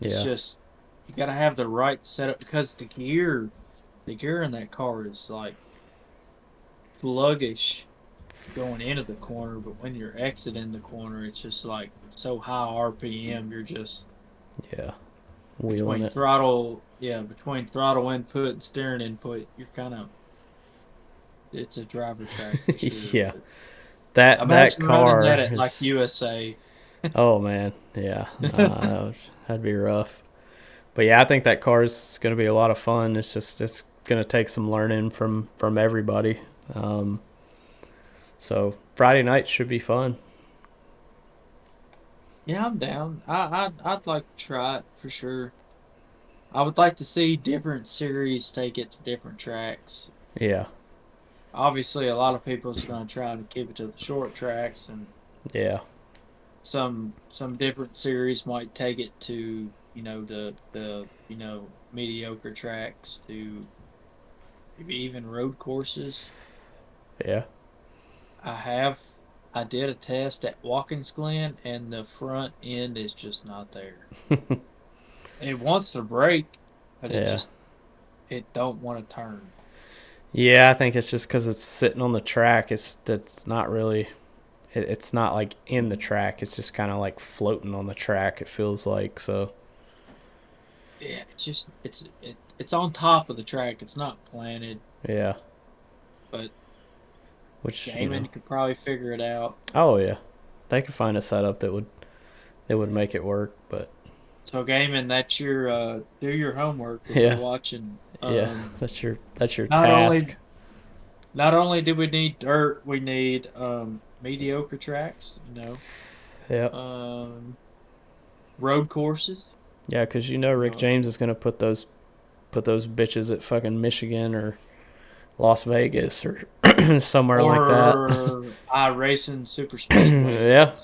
It's just you gotta have the right setup because the gear in that car is like sluggish going into the corner, but when you're exiting the corner, it's just like so high RPM. You're just wheeling it. Between throttle input and steering input, you're kind of it's a driver track. For sure. Yeah, that car that at like USA. Oh man, yeah, that'd be rough. But yeah, I think that car is going to be a lot of fun. It's going to take some learning from everybody. So Friday night should be fun. Yeah, I'm down. I'd like to try it for sure. I would like to see different series take it to different tracks. Yeah. Obviously, a lot of people are going to try to keep it to the short tracks, and some different series might take it to the mediocre tracks to maybe even road courses. Yeah. I did a test at Watkins Glen, and the front end is just not there. It wants to brake, but it don't want to turn. Yeah, I think it's just because it's sitting on the track. It's not really. It's not like in the track. It's just kind of like floating on the track. It feels like so. Yeah, it's on top of the track. It's not planted. Yeah. But which Gaiman could probably figure it out. Oh yeah, they could find a setup that would make it work. But so Gaiman, that's your do your homework if you're watching. That's your task. Not only do we need dirt, we need mediocre tracks. Yeah. Road courses. Yeah, because Rick James is gonna put those bitches at fucking Michigan or Las Vegas or somewhere like that. Or iRacing Super Speedway. Yeah.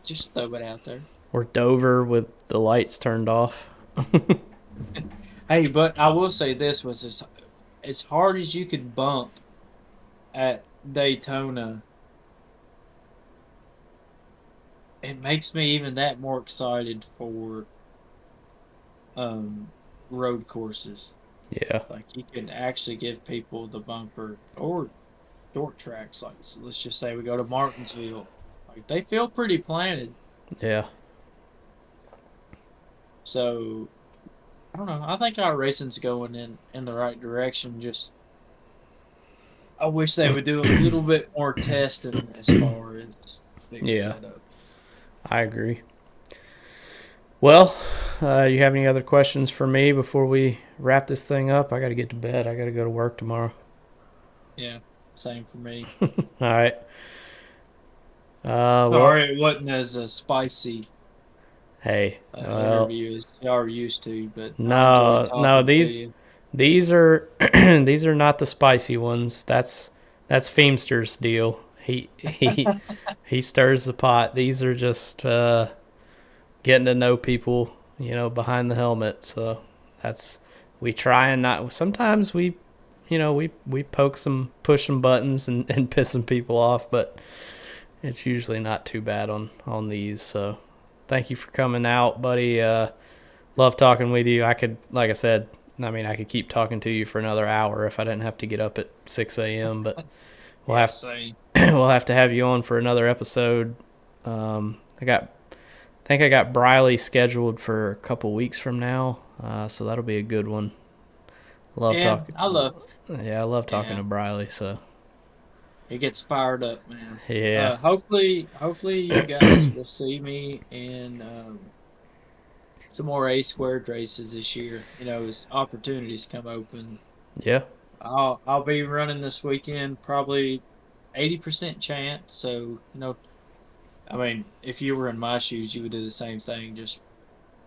Just throw it out there. Or Dover with the lights turned off. Hey, but I will say this was as hard as you could bump at Daytona. It makes me even that more excited for road courses. Yeah. Like you can actually give people the bumper or short tracks. Like so let's just say we go to Martinsville. Like they feel pretty planted. Yeah. So I don't know. I think our racing's going in the right direction. Just I wish they would do a little bit more testing as far as setup. I agree. Well, you have any other questions for me before we wrap this thing up? I got to get to bed. I got to go to work tomorrow. Yeah. Same for me. All right. Well, Sorry, it wasn't as spicy hey, well, interview as you are used to, but I enjoyed no, talking to you. these are these are not the spicy ones. That's Feemster's deal. He stirs the pot. These are just getting to know people, behind the helmet. So that's we try and not. Sometimes we push some buttons and piss some people off, but it's usually not too bad on these. So thank you for coming out, buddy. Love talking with you. Like I said, I could keep talking to you for another hour if I didn't have to get up at 6 a.m. But we'll have Same. we'll have to have you on for another episode. I think I got Briley scheduled for a couple weeks from now, so that'll be a good one. Love talking. I love talking to Briley. So it gets fired up, man. yeah, Hopefully you guys will see me in some more A squared races this year. As opportunities come open. yeah, I'll be running this weekend, probably 80% chance. So if you were in my shoes, you would do the same thing. Just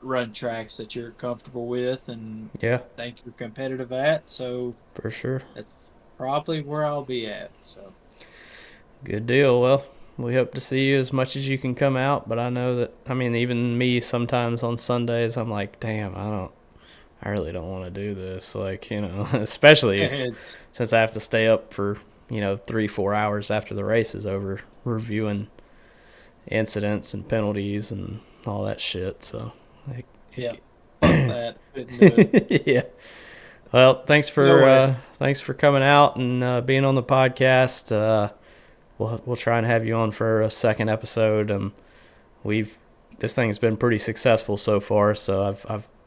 run tracks that you're comfortable with and yeah, think you're competitive at. So for sure. that's probably where I'll be at. So Good deal. Well, we hope to see you as much as you can come out, but I know that even me sometimes on Sundays I'm like, damn, I really don't want to do this. Like, especially since I have to stay up for 3-4 hours after the race is over reviewing incidents and penalties and all that shit. So yeah, fuck that. Couldn't do it. yeah. Well, thanks for coming out and being on the podcast. We'll try and have you on for a second episode. This thing's been pretty successful so far, so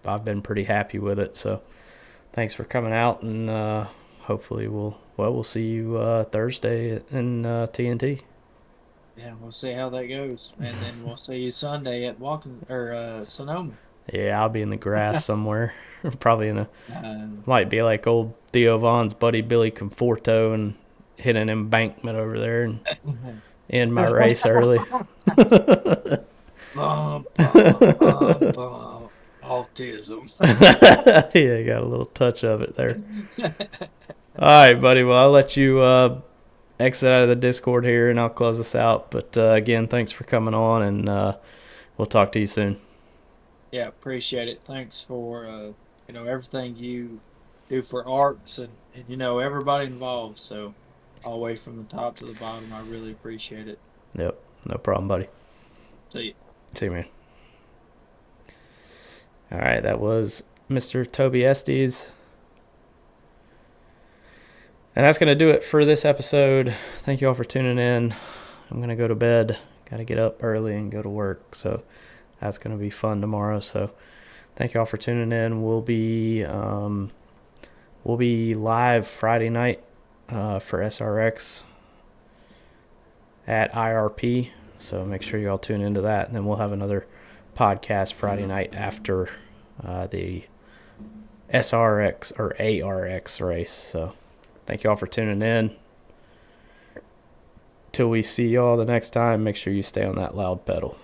I've been pretty happy with it. So thanks for coming out, and hopefully we'll see you Thursday in TNT. Yeah, we'll see how that goes, and then we'll see you Sunday at Sonoma. Yeah, I'll be in the grass somewhere. Probably might be like old Theo Vaughn's buddy Billy Conforto and hit an embankment over there and end my race early. Autism. Yeah, got a little touch of it there. All right, buddy. Well, I'll let you exit out of the Discord here, and I'll close this out. But again, thanks for coming on, and we'll talk to you soon. Yeah, appreciate it. Thanks for everything you do for ARCS and everybody involved. So all the way from the top to the bottom, I really appreciate it. Yep, no problem, buddy. See you, man. All right, that was Mr. Toby Estes. And that's going to do it for this episode. Thank you all for tuning in. I'm going to go to bed. Got to get up early and go to work. So that's going to be fun tomorrow. So thank you all for tuning in. We'll be live Friday night for SRX at IRP. So make sure you all tune into that. And then we'll have another podcast Friday night after the SRX or ARX race. So thank you all for tuning in. Till we see y'all the next time, make sure you stay on that loud pedal.